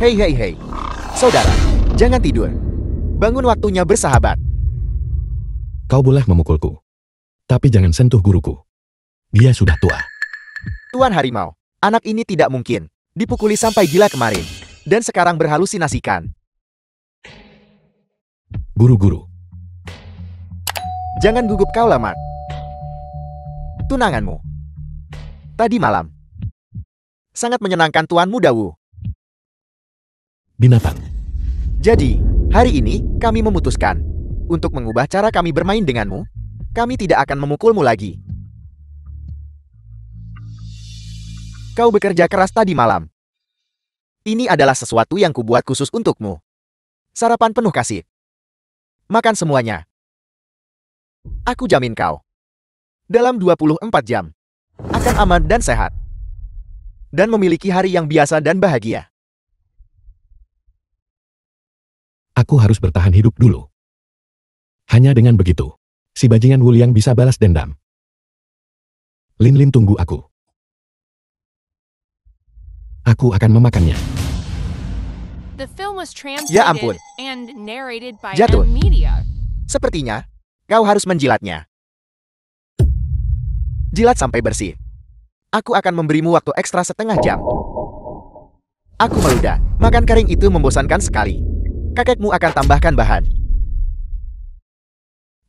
Hei hei hei. Saudara, jangan tidur. Bangun, waktunya bersahabat. Kau boleh memukulku. Tapi jangan sentuh guruku. Dia sudah tua. Tuan Harimau, anak ini tidak mungkin dipukuli sampai gila kemarin. Dan sekarang berhalusinasikan. Guru-guru. Jangan gugup kau, Lamat. Tunanganmu tadi malam sangat menyenangkan Tuan Muda Wu. Binatang. Jadi, hari ini kami memutuskan untuk mengubah cara kami bermain denganmu. Kami tidak akan memukulmu lagi. Kau bekerja keras tadi malam. Ini adalah sesuatu yang kubuat khusus untukmu. Sarapan penuh kasih. Makan semuanya. Aku jamin kau, dalam 24 jam, akan aman dan sehat. Dan memiliki hari yang biasa dan bahagia. Aku harus bertahan hidup dulu. Hanya dengan begitu, si bajingan Wuliang bisa balas dendam. Lin tunggu aku. Aku akan memakannya. Ya ampun. Jatuh. Sepertinya kau harus menjilatnya. Jilat sampai bersih. Aku akan memberimu waktu ekstra setengah jam. Aku meludah. Makan kering itu membosankan sekali. Kakekmu akan tambahkan bahan.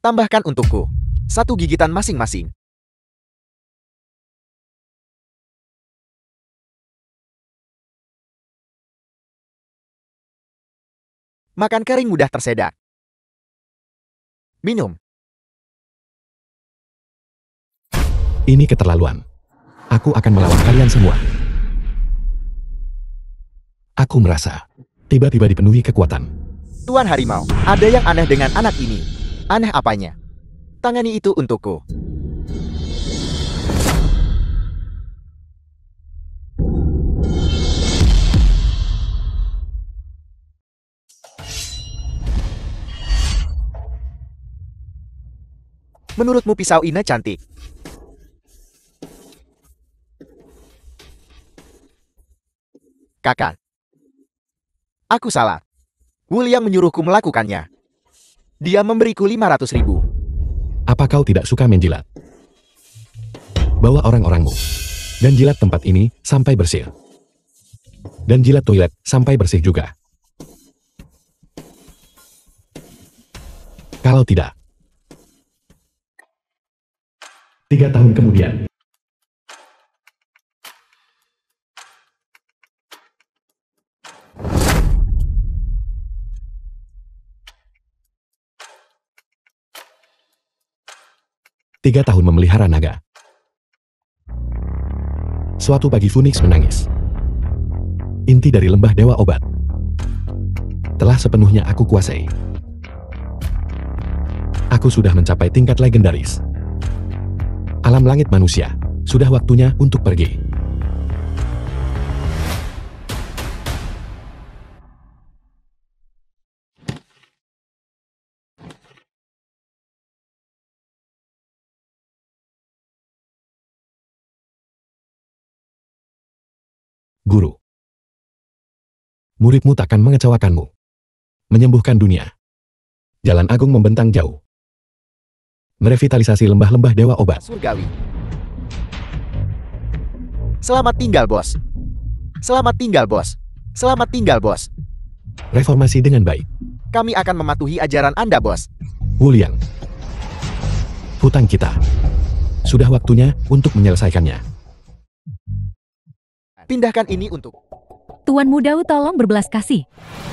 Tambahkan untukku 1 gigitan masing-masing. Makan kering mudah tersedak. Minum. Ini keterlaluan. Aku akan melawan kalian semua. Aku merasa tiba-tiba dipenuhi kekuatan. Tuan Harimau, ada yang aneh dengan anak ini. Aneh apanya? Tangani itu untukku. Menurutmu pisau ini cantik? Kakak. Aku salah. William menyuruhku melakukannya. Dia memberiku 500.000. Apa kau tidak suka menjilat? Bawa orang-orangmu. Dan jilat tempat ini sampai bersih. Dan jilat toilet sampai bersih juga. Kalau tidak, 3 tahun kemudian. Tiga tahun memelihara naga. Suatu pagi Phoenix menangis. Inti dari lembah dewa obat telah sepenuhnya aku kuasai. Aku sudah mencapai tingkat legendaris. Alam langit manusia, sudah waktunya untuk pergi. Guru. Muridmu takkan mengecewakanmu. Menyembuhkan dunia. Jalan agung membentang jauh. Merevitalisasi lembah-lembah dewa obat. Surgawi. Selamat tinggal, bos. Selamat tinggal, bos. Selamat tinggal, bos. Reformasi dengan baik. Kami akan mematuhi ajaran Anda, bos. Wuliang. Hutang kita. Sudah waktunya untuk menyelesaikannya. Pindahkan ini untuk... Tuan Muda Wu, tolong berbelas kasih.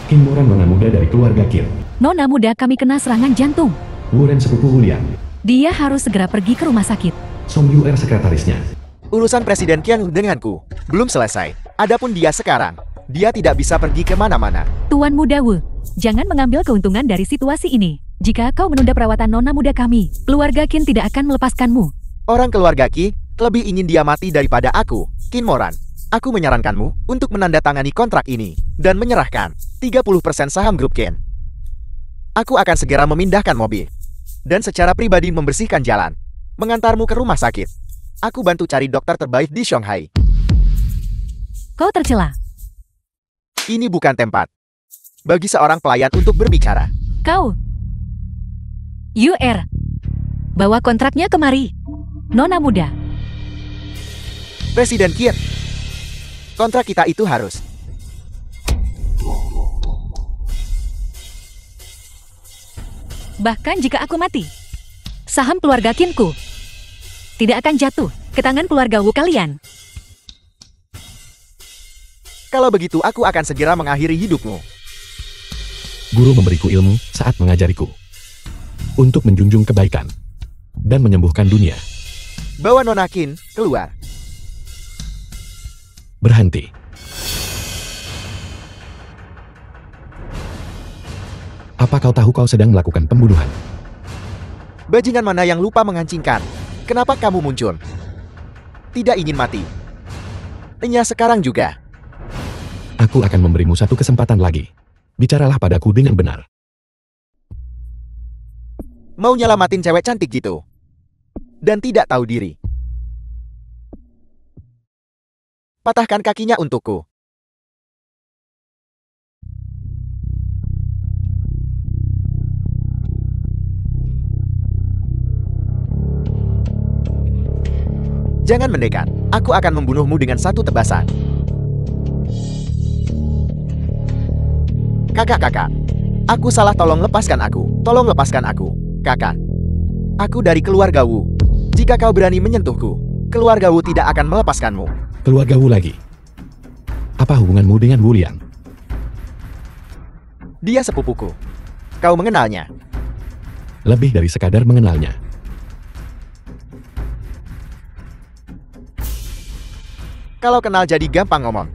Kinmoran nona muda dari keluarga Qin. Nona muda kami kena serangan jantung. Wuren sepupu Wuliang. Dia harus segera pergi ke rumah sakit. Song Yuer sekretarisnya. Urusan Presiden Qian denganku belum selesai. Adapun dia sekarang, dia tidak bisa pergi kemana-mana. Tuan Muda Wu, jangan mengambil keuntungan dari situasi ini. Jika kau menunda perawatan nona muda kami, keluarga Qin tidak akan melepaskanmu. Orang keluarga Qi lebih ingin dia mati daripada aku, Kinmoran. Aku menyarankanmu untuk menandatangani kontrak ini dan menyerahkan 30% saham grup Qin. Aku akan segera memindahkan mobil dan secara pribadi membersihkan jalan, mengantarmu ke rumah sakit. Aku bantu cari dokter terbaik di Shanghai. Kau tercela. Ini bukan tempat bagi seorang pelayan untuk berbicara. Kau. UR. Bawa kontraknya kemari. Nona muda. Presiden Qin. Kontrak kita itu harus. Bahkan jika aku mati, saham keluarga Qinku tidak akan jatuh ke tangan keluarga Wu kalian. Kalau begitu aku akan segera mengakhiri hidupmu. Guru memberiku ilmu saat mengajariku untuk menjunjung kebaikan dan menyembuhkan dunia. Bawa Nona Qin keluar. Berhenti. Apa kau tahu kau sedang melakukan pembunuhan? Bajingan mana yang lupa mengancingkan? Kenapa kamu muncul? Tidak ingin mati. Enya sekarang juga. Aku akan memberimu satu kesempatan lagi. Bicaralah padaku dengan benar. Mau nyelamatin cewek cantik gitu. Dan tidak tahu diri. Patahkan kakinya untukku. Jangan mendekat. Aku akan membunuhmu dengan satu tebasan. Kakak. Aku salah, tolong lepaskan aku. Tolong lepaskan aku. Kakak. Aku dari keluarga Wu. Jika kau berani menyentuhku, keluarga Wu tidak akan melepaskanmu. Keluarga Wu lagi? Apa hubunganmu dengan Wu Liang? Dia sepupuku. Kau mengenalnya? Lebih dari sekadar mengenalnya. Kalau kenal jadi gampang ngomong.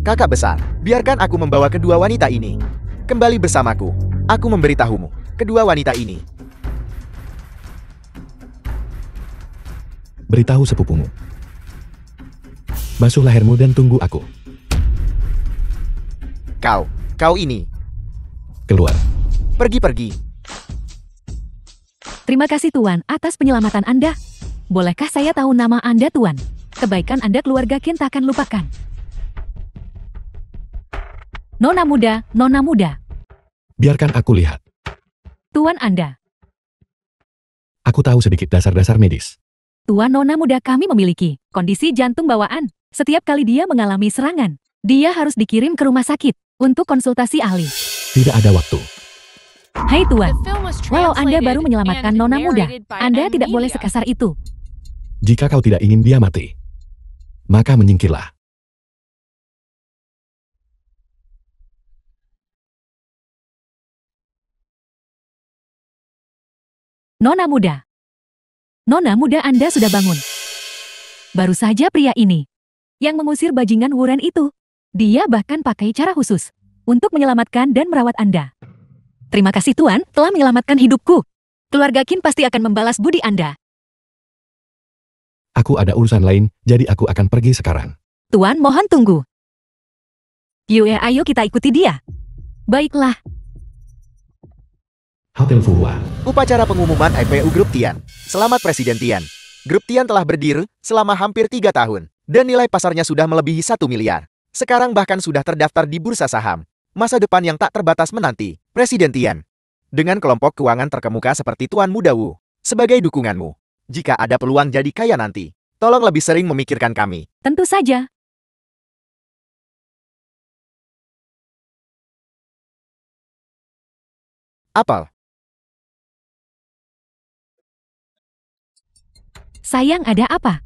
Kakak besar, biarkan aku membawa kedua wanita ini kembali bersamaku. Aku memberitahumu, kedua wanita ini. Beritahu sepupumu. Basuh lehermu dan tunggu aku. Kau ini. Keluar. Pergi. Terima kasih Tuan atas penyelamatan Anda. Bolehkah saya tahu nama Anda Tuan? Kebaikan Anda keluarga Qin tak akan lupakan. Nona muda. Biarkan aku lihat. Tuan Anda. Aku tahu sedikit dasar-dasar medis. Tuan Nona muda kami memiliki kondisi jantung bawaan. Setiap kali dia mengalami serangan, dia harus dikirim ke rumah sakit untuk konsultasi ahli. Tidak ada waktu. Hai Tuan, walau Anda baru menyelamatkan Nona muda, Anda tidak boleh sekasar itu. Jika kau tidak ingin dia mati, maka menyingkirlah. Nona muda Anda sudah bangun. Baru saja pria ini yang mengusir bajingan Wuren itu. Dia bahkan pakai cara khusus untuk menyelamatkan dan merawat Anda. Terima kasih Tuan telah menyelamatkan hidupku. Keluarga Qin pasti akan membalas budi Anda. Aku ada urusan lain, jadi aku akan pergi sekarang. Tuan mohon tunggu. Yue, ayo kita ikuti dia. Baiklah. Hotel Fuhua. Upacara pengumuman IPU Grup Tian. Selamat Presiden Tian. Grup Tian telah berdiri selama hampir 3 tahun. Dan nilai pasarnya sudah melebihi 1 miliar. Sekarang bahkan sudah terdaftar di bursa saham. Masa depan yang tak terbatas menanti. Presiden Tian. Dengan kelompok keuangan terkemuka seperti Tuan Muda Wu. Sebagai dukunganmu. Jika ada peluang jadi kaya nanti, tolong lebih sering memikirkan kami. Tentu saja. Apel. Sayang, ada apa?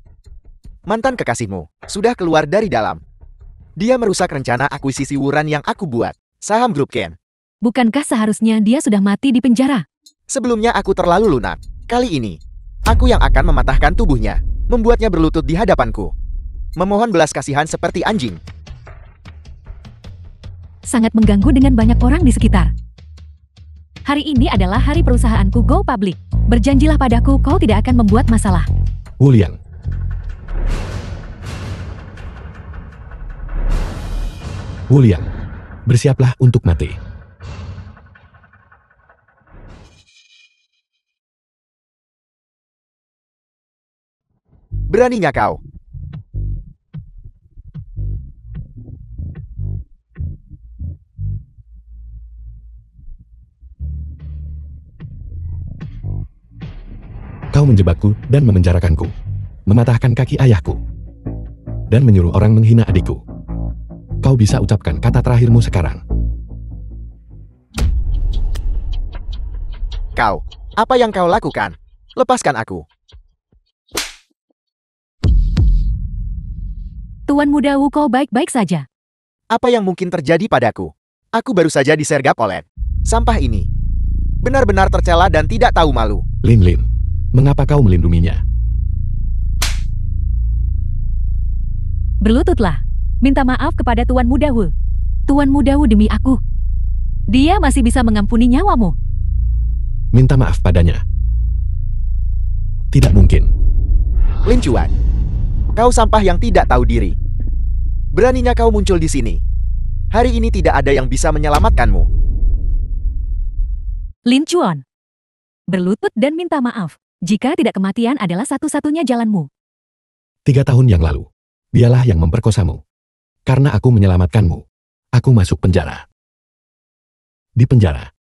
Mantan kekasihmu sudah keluar dari dalam. Dia merusak rencana akuisisi Wuran yang aku buat. Saham Grup Qin. Bukankah seharusnya dia sudah mati di penjara? Sebelumnya aku terlalu lunak. Kali ini, aku yang akan mematahkan tubuhnya. Membuatnya berlutut di hadapanku. Memohon belas kasihan seperti anjing. Sangat mengganggu dengan banyak orang di sekitar. Hari ini adalah hari perusahaanku go public. Berjanjilah padaku kau tidak akan membuat masalah. Wu Liang. Wu Liang, bersiaplah untuk mati. Beraninya kau? menjebakku dan memenjarakanku, mematahkan kaki ayahku, dan menyuruh orang menghina adikku. Kau bisa ucapkan kata terakhirmu sekarang. Kau, apa yang kau lakukan? Lepaskan aku. Tuan Muda Wu, kau baik-baik saja. Apa yang mungkin terjadi padaku? Aku baru saja disergap oleh sampah ini. Benar-benar tercela dan tidak tahu malu. Lin Lin, mengapa kau melindunginya? Berlututlah. Minta maaf kepada Tuan Muda Wu. Tuan Muda Wu, demi aku. Dia masih bisa mengampuni nyawamu. Minta maaf padanya. Tidak mungkin. Lin Chuan, kau sampah yang tidak tahu diri. Beraninya kau muncul di sini. Hari ini tidak ada yang bisa menyelamatkanmu. Lin Chuan, berlutut dan minta maaf. Jika tidak, kematian adalah satu-satunya jalanmu. 3 tahun yang lalu, dialah yang memperkosamu. Karena aku menyelamatkanmu, aku masuk penjara. Di penjara,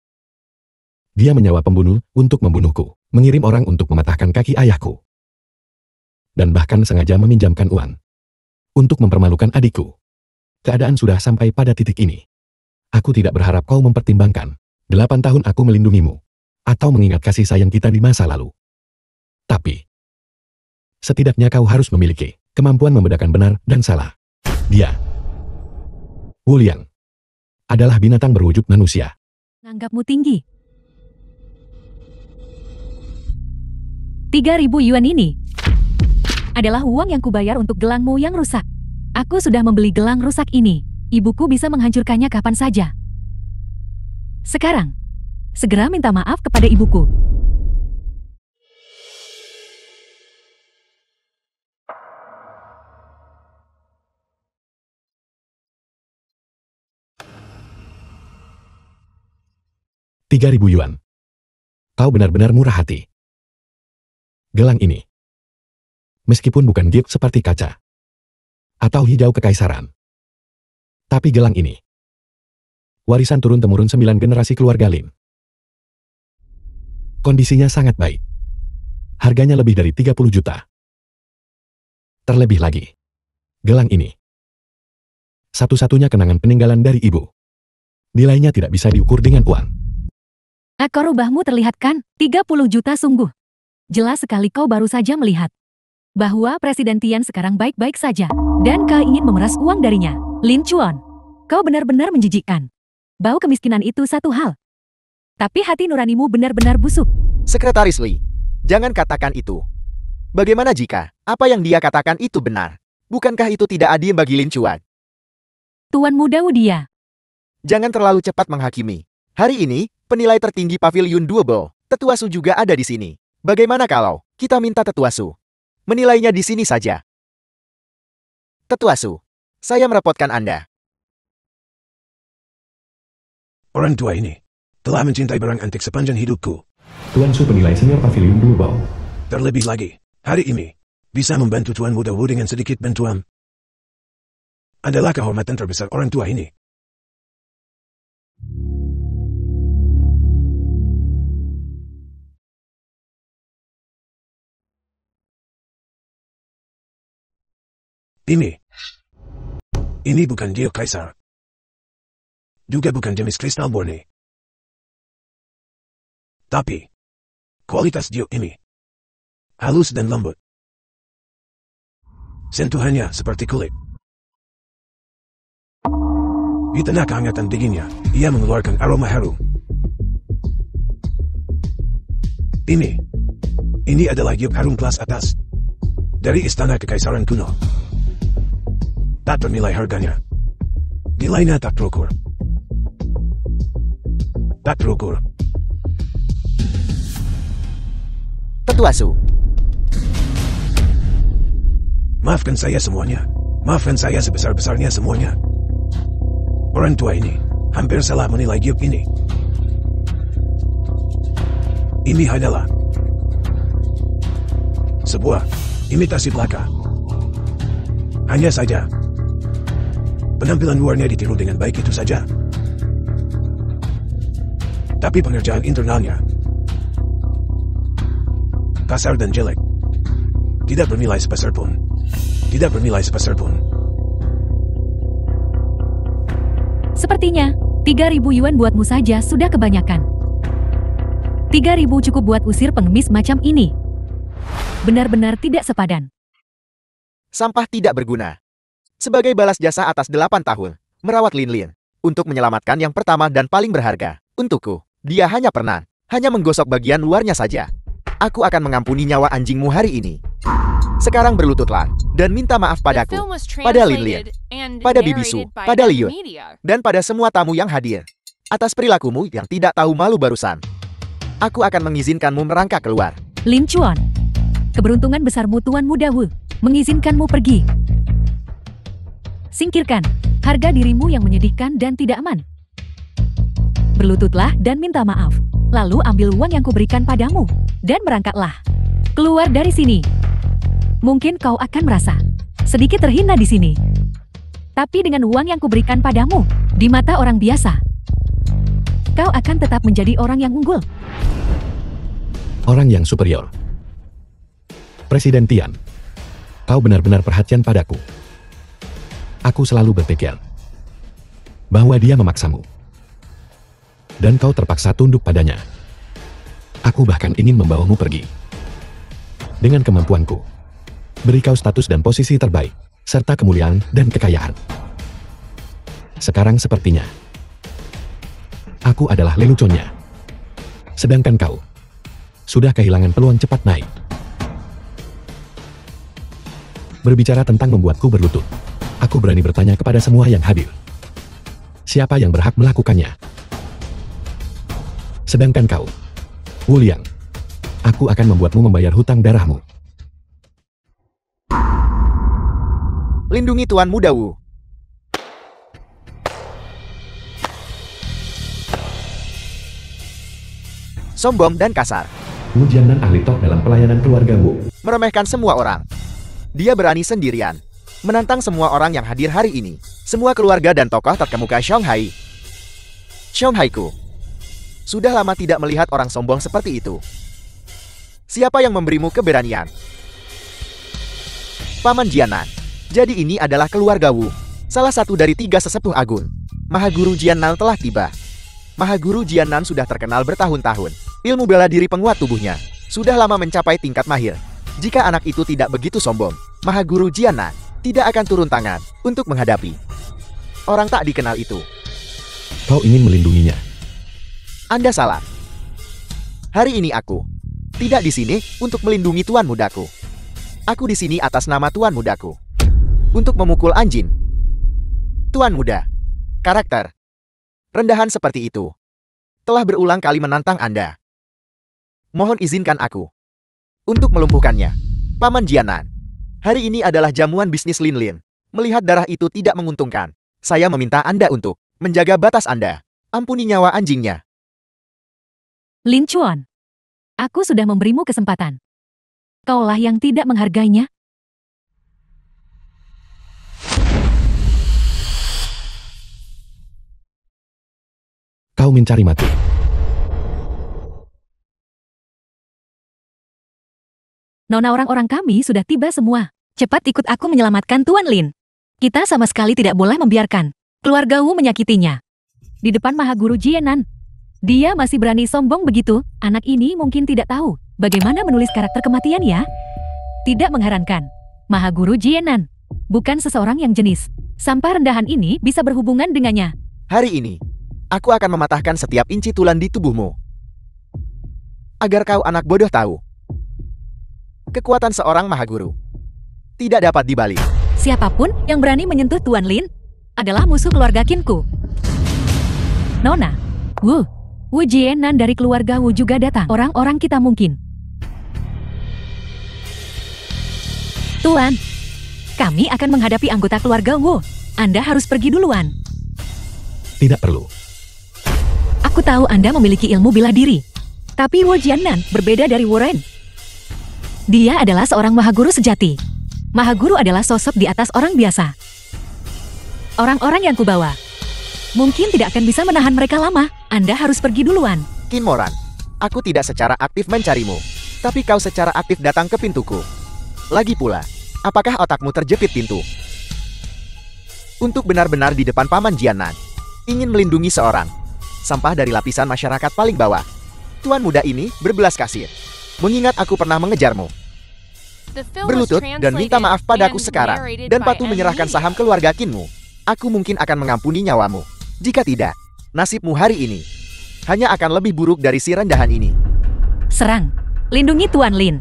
dia menyewa pembunuh untuk membunuhku, mengirim orang untuk mematahkan kaki ayahku, dan bahkan sengaja meminjamkan uang untuk mempermalukan adikku. Keadaan sudah sampai pada titik ini. Aku tidak berharap kau mempertimbangkan 8 tahun aku melindungimu, atau mengingat kasih sayang kita di masa lalu. Tapi, setidaknya kau harus memiliki kemampuan membedakan benar dan salah. Dia, Wu Liang, adalah binatang berwujud manusia. Menganggapmu tinggi. 3.000 yuan ini adalah uang yang kubayar untuk gelangmu yang rusak. Aku sudah membeli gelang rusak ini. Ibuku bisa menghancurkannya kapan saja. Sekarang, segera minta maaf kepada ibuku. Rp3.000. Kau benar-benar murah hati. Gelang ini, meskipun bukan gift seperti kaca atau hijau kekaisaran, tapi gelang ini warisan turun-temurun 9 generasi keluarga Lin. Kondisinya sangat baik. Harganya lebih dari 30 juta. Terlebih lagi, gelang ini satu-satunya kenangan peninggalan dari ibu. Nilainya tidak bisa diukur dengan uang. Ekor rubahmu terlihat kan? 30 juta sungguh. Jelas sekali kau baru saja melihat bahwa Presiden Tian sekarang baik-baik saja, dan kau ingin memeras uang darinya. Lin Chuan, kau benar-benar menjijikkan. Bau kemiskinan itu satu hal, tapi hati nuranimu benar-benar busuk. Sekretaris Li, jangan katakan itu. Bagaimana jika apa yang dia katakan itu benar? Bukankah itu tidak adil bagi Lin Chuan? Tuan Muda Wu, dia. Jangan terlalu cepat menghakimi. Hari ini, penilai tertinggi Pavilion Duobo, Tetua Su juga ada di sini. Bagaimana kalau kita minta Tetua Su menilainya di sini saja? Tetua Su, saya merepotkan Anda. Orang tua ini telah mencintai barang antik sepanjang hidupku. Tuan Su penilai senior Pavilion Duobo. Terlebih lagi, hari ini, bisa membantu Tuan Muda Wu dengan sedikit bantuan. Adalah kehormatan terbesar orang tua ini. Ini bukan Dio Kaisar. Juga bukan jenis kristal murni. Tapi, kualitas Dio ini halus dan lembut. Sentuhannya seperti kulit. Di tengah kehangatan dinginnya, ia mengeluarkan aroma harum. Ini adalah giok harum kelas atas dari istana kekaisaran kuno. Tak ternilai harganya. Nilainya tak terukur. Tak terukur. Tetua Su, Maafkan saya semuanya. Maafkan saya sebesar-besarnya semuanya. Orang tua ini hampir salah menilai giok ini. Ini adalah sebuah imitasi belaka. Hanya saja, penampilan luarnya ditiru dengan baik itu saja. Tapi pengerjaan internalnya kasar dan jelek. Tidak bernilai sebesar pun. Tidak bernilai sebesar pun. Sepertinya, 3.000 yuan buatmu saja sudah kebanyakan. 3.000 cukup buat usir pengemis macam ini. Benar-benar tidak sepadan. Sampah tidak berguna. Sebagai balas jasa atas 8 tahun, merawat Lin Lin. Untuk menyelamatkan yang pertama dan paling berharga. Untukku, dia hanya pernah menggosok bagian luarnya saja. Aku akan mengampuni nyawa anjingmu hari ini. Sekarang berlututlah dan minta maaf padaku, pada Lin Lin, pada Bibisu, pada Liu, dan pada semua tamu yang hadir. Atas perilakumu yang tidak tahu malu barusan. Aku akan mengizinkanmu merangkak keluar. Lin Chuan, keberuntungan besarmu Tuan Muda Wu, mengizinkanmu pergi. Singkirkan harga dirimu yang menyedihkan dan tidak aman. Berlututlah dan minta maaf. Lalu ambil uang yang kuberikan padamu, dan berangkatlah. Keluar dari sini. Mungkin kau akan merasa sedikit terhina di sini. Tapi dengan uang yang kuberikan padamu, di mata orang biasa, kau akan tetap menjadi orang yang unggul. Orang yang superior. Presiden Tian, kau benar-benar perhatian padaku. Aku selalu berpikir bahwa dia memaksamu. Dan kau terpaksa tunduk padanya. Aku bahkan ingin membawamu pergi. Dengan kemampuanku, beri kau status dan posisi terbaik, serta kemuliaan dan kekayaan. Sekarang sepertinya, aku adalah leluconnya. Sedangkan kau, sudah kehilangan peluang cepat naik. Berbicara tentang membuatku berlutut, aku berani bertanya kepada semua yang hadir. Siapa yang berhak melakukannya? Sedangkan kau, Wu Liang, aku akan membuatmu membayar hutang darahmu. Lindungi Tuan Muda Wu. Sombong dan kasar. Wu Jianan ahli top dalam pelayanan keluarga Wu. Meremehkan semua orang. Dia berani sendirian. Menantang semua orang yang hadir hari ini. Semua keluarga dan tokoh terkemuka Shanghai. Shanghaiku. Sudah lama tidak melihat orang sombong seperti itu. Siapa yang memberimu keberanian? Paman Jianan. Jadi ini adalah keluarga Wu. Salah satu dari 3 sesepuh agung. Mahaguru Jianan telah tiba. Mahaguru Jianan sudah terkenal bertahun-tahun. Ilmu bela diri penguat tubuhnya sudah lama mencapai tingkat mahir. Jika anak itu tidak begitu sombong, Mahaguru Jianan tidak akan turun tangan untuk menghadapi orang tak dikenal itu. Kau ingin melindunginya. Anda salah. Hari ini aku tidak di sini untuk melindungi Tuan Mudaku. Aku di sini atas nama Tuan Mudaku. Untuk memukul anjing. Tuan Muda. Karakter. Rendahan seperti itu. Telah berulang kali menantang Anda. Mohon izinkan aku untuk melumpuhkannya. Paman Jianan. Hari ini adalah jamuan bisnis Lin Lin. Melihat darah itu tidak menguntungkan. Saya meminta Anda untuk menjaga batas Anda. Ampuni nyawa anjingnya. Lin Chuan, aku sudah memberimu kesempatan. Kaulah yang tidak menghargainya. Kau mencari mati. Nona, orang-orang kami sudah tiba semua. Cepat ikut aku menyelamatkan Tuan Lin. Kita sama sekali tidak boleh membiarkan keluarga Wu menyakitinya. Di depan Mahaguru Jianan. Dia masih berani sombong begitu. Anak ini mungkin tidak tahu bagaimana menulis karakter kematian ya. Tidak mengherankan. Mahaguru Jianan bukan seseorang yang jenis sampah rendahan ini bisa berhubungan dengannya. Hari ini, aku akan mematahkan setiap inci tulang di tubuhmu. Agar kau anak bodoh tahu. Kekuatan seorang Mahaguru tidak dapat dibalik. Siapapun yang berani menyentuh Tuan Lin adalah musuh keluarga Kinku. Nona, Wu Jianan dari keluarga Wu juga datang. Orang-orang kita mungkin. Tuan, kami akan menghadapi anggota keluarga Wu. Anda harus pergi duluan. Tidak perlu. Aku tahu Anda memiliki ilmu bela diri. Tapi Wu Jianan berbeda dari Wu Ren. Dia adalah seorang mahaguru sejati. Mahaguru adalah sosok di atas orang biasa. Orang-orang yang kubawa mungkin tidak akan bisa menahan mereka lama. Anda harus pergi duluan. Qin Moran, aku tidak secara aktif mencarimu. Tapi kau secara aktif datang ke pintuku. Lagi pula, apakah otakmu terjepit pintu? Untuk benar-benar di depan Paman Jianan, ingin melindungi seorang sampah dari lapisan masyarakat paling bawah. Tuan muda ini berbelas kasih, mengingat aku pernah mengejarmu. Berlutut dan minta maaf padaku sekarang, dan patuh menyerahkan saham keluarga Qinmu. Aku mungkin akan mengampuni nyawamu. Jika tidak, nasibmu hari ini hanya akan lebih buruk dari si rendahan ini. Serang. Lindungi Tuan Lin.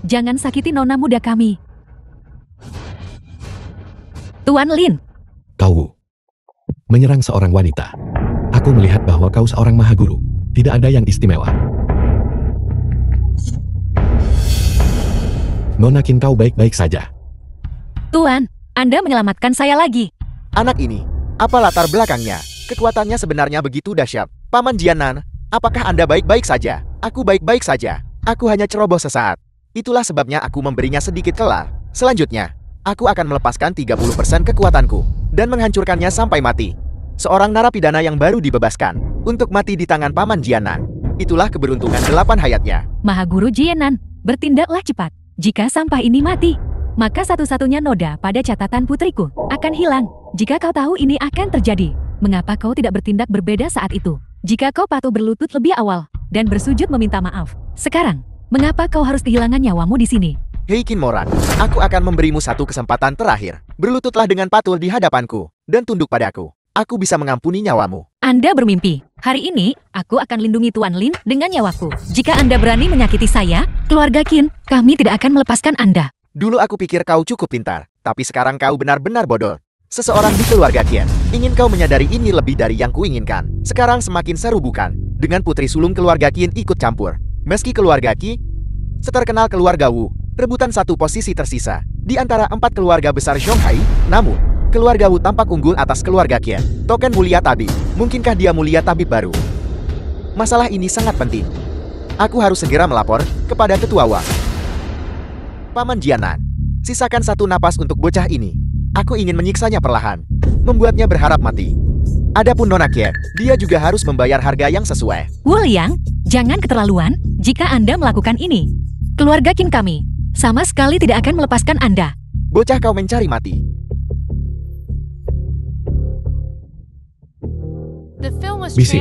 Jangan sakiti nona muda kami. Tuan Lin. Kau menyerang seorang wanita. Aku melihat bahwa kau seorang mahaguru. Tidak ada yang istimewa. Nona Qin, kau baik-baik saja. Tuan, Anda menyelamatkan saya lagi. Anak ini, apa latar belakangnya? Kekuatannya sebenarnya begitu dahsyat. Paman Jianan, apakah Anda baik-baik saja? Aku baik-baik saja. Aku hanya ceroboh sesaat. Itulah sebabnya aku memberinya sedikit kelar. Selanjutnya, aku akan melepaskan 30% kekuatanku dan menghancurkannya sampai mati. Seorang narapidana yang baru dibebaskan untuk mati di tangan Paman Jianan. Itulah keberuntungan 8 hayatnya. Mahaguru Jianan, bertindaklah cepat. Jika sampah ini mati, maka satu-satunya noda pada catatan putriku akan hilang. Jika kau tahu ini akan terjadi, mengapa kau tidak bertindak berbeda saat itu? Jika kau patuh berlutut lebih awal dan bersujud meminta maaf, sekarang, mengapa kau harus kehilangan nyawamu di sini? Hei Qin Moran, aku akan memberimu satu kesempatan terakhir. Berlututlah dengan patuh di hadapanku dan tunduk padaku. Aku bisa mengampuni nyawamu. Anda bermimpi. Hari ini, aku akan lindungi Tuan Lin dengan nyawaku. Jika Anda berani menyakiti saya, keluarga Qin, kami tidak akan melepaskan Anda. Dulu aku pikir kau cukup pintar, tapi sekarang kau benar-benar bodoh. Seseorang di keluarga Qin, ingin kau menyadari ini lebih dari yang kuinginkan. Sekarang semakin seru bukan? Dengan putri sulung keluarga Qin ikut campur. Meski keluarga Qi, seterkenal keluarga Wu, rebutan satu posisi tersisa di antara 4 keluarga besar Zhonghai, namun keluarga Wu tampak unggul atas keluarga Qin. Token mulia tabib, mungkinkah dia mulia tabib baru? Masalah ini sangat penting. Aku harus segera melapor kepada ketua Wang. Paman Jianan, sisakan satu napas untuk bocah ini. Aku ingin menyiksanya perlahan, membuatnya berharap mati. Adapun Nona Qin, dia juga harus membayar harga yang sesuai. Wu Liang, jangan keterlaluan jika Anda melakukan ini. Keluarga Qin kami sama sekali tidak akan melepaskan Anda. Bocah kau mencari mati. Bisi.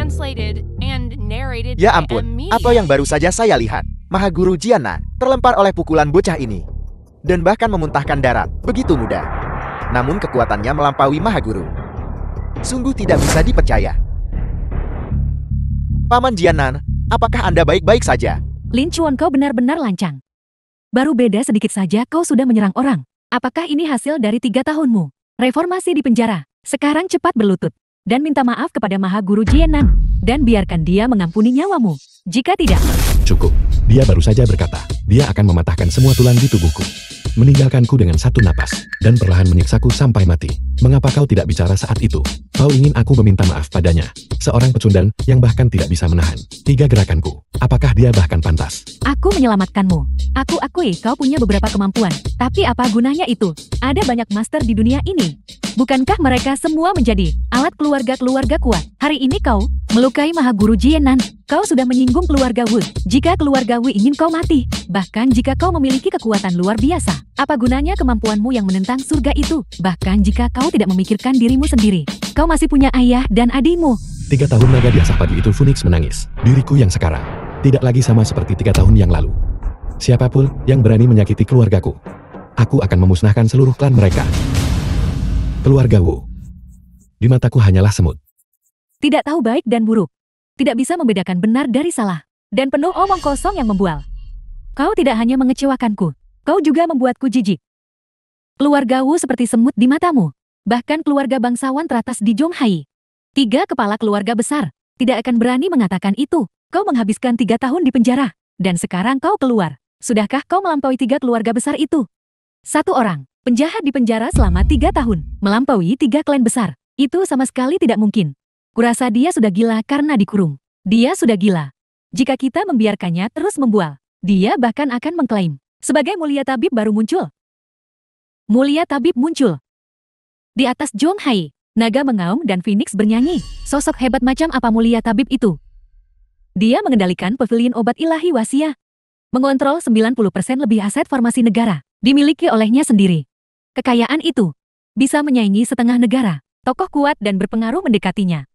Ya ampun, apa yang baru saja saya lihat? Mahaguru Jianan terlempar oleh pukulan bocah ini dan bahkan memuntahkan darah begitu mudah. Namun kekuatannya melampaui Mahaguru. Sungguh tidak bisa dipercaya. Paman Jianan, apakah Anda baik-baik saja? Lin Chuan, kau benar-benar lancang. Baru beda sedikit saja kau sudah menyerang orang. Apakah ini hasil dari 3 tahunmu? Reformasi di penjara. Sekarang cepat berlutut dan minta maaf kepada Mahaguru Jianan dan biarkan dia mengampuni nyawamu. Jika tidak, Cukup. Dia baru saja berkata, dia akan mematahkan semua tulang di tubuhku, meninggalkanku dengan satu napas, dan perlahan menyiksaku sampai mati. Mengapa kau tidak bicara saat itu? Kau ingin aku meminta maaf padanya, seorang pecundang yang bahkan tidak bisa menahan 3 gerakanku. Apakah dia bahkan pantas? aku menyelamatkanmu. Aku akui kau punya beberapa kemampuan. Tapi apa gunanya itu? Ada banyak master di dunia ini. Bukankah mereka semua menjadi alat keluarga-keluarga kuat? Hari ini kau melukai Mahaguru Jianan. Kau sudah menyinggung keluarga Wu. Jika keluarga Wu ingin kau mati, bahkan jika kau memiliki kekuatan luar biasa, apa gunanya kemampuanmu yang menentang surga itu? Bahkan jika kau tidak memikirkan dirimu sendiri, kau masih punya ayah dan adikmu. 3 tahun naga di asap pagi itu Phoenix menangis. Diriku yang sekarang tidak lagi sama seperti 3 tahun yang lalu. Siapapun yang berani menyakiti keluargaku, aku akan memusnahkan seluruh klan mereka. Keluarga Wu di mataku hanyalah semut. Tidak tahu baik dan buruk. Tidak bisa membedakan benar dari salah. Dan penuh omong kosong yang membual. Kau tidak hanya mengecewakanku, kau juga membuatku jijik. Keluarga Wu seperti semut di matamu. Bahkan keluarga bangsawan teratas di Zhonghai. 3 kepala keluarga besar tidak akan berani mengatakan itu. Kau menghabiskan 3 tahun di penjara. Dan sekarang kau keluar. Sudahkah kau melampaui 3 keluarga besar itu? 1 orang, penjahat di penjara selama 3 tahun. Melampaui 3 klan besar. Itu sama sekali tidak mungkin. Kurasa dia sudah gila karena dikurung. Dia sudah gila. Jika kita membiarkannya terus membual, dia bahkan akan mengklaim sebagai mulia tabib baru muncul. Mulia tabib muncul di atas Zhonghai. Naga mengaum dan Phoenix bernyanyi. Sosok hebat macam apa mulia tabib itu? Dia mengendalikan pavilion obat ilahi Wasia. Mengontrol 90% lebih aset formasi negara. Dimiliki olehnya sendiri. Kekayaan itu bisa menyaingi setengah negara. Tokoh kuat dan berpengaruh mendekatinya.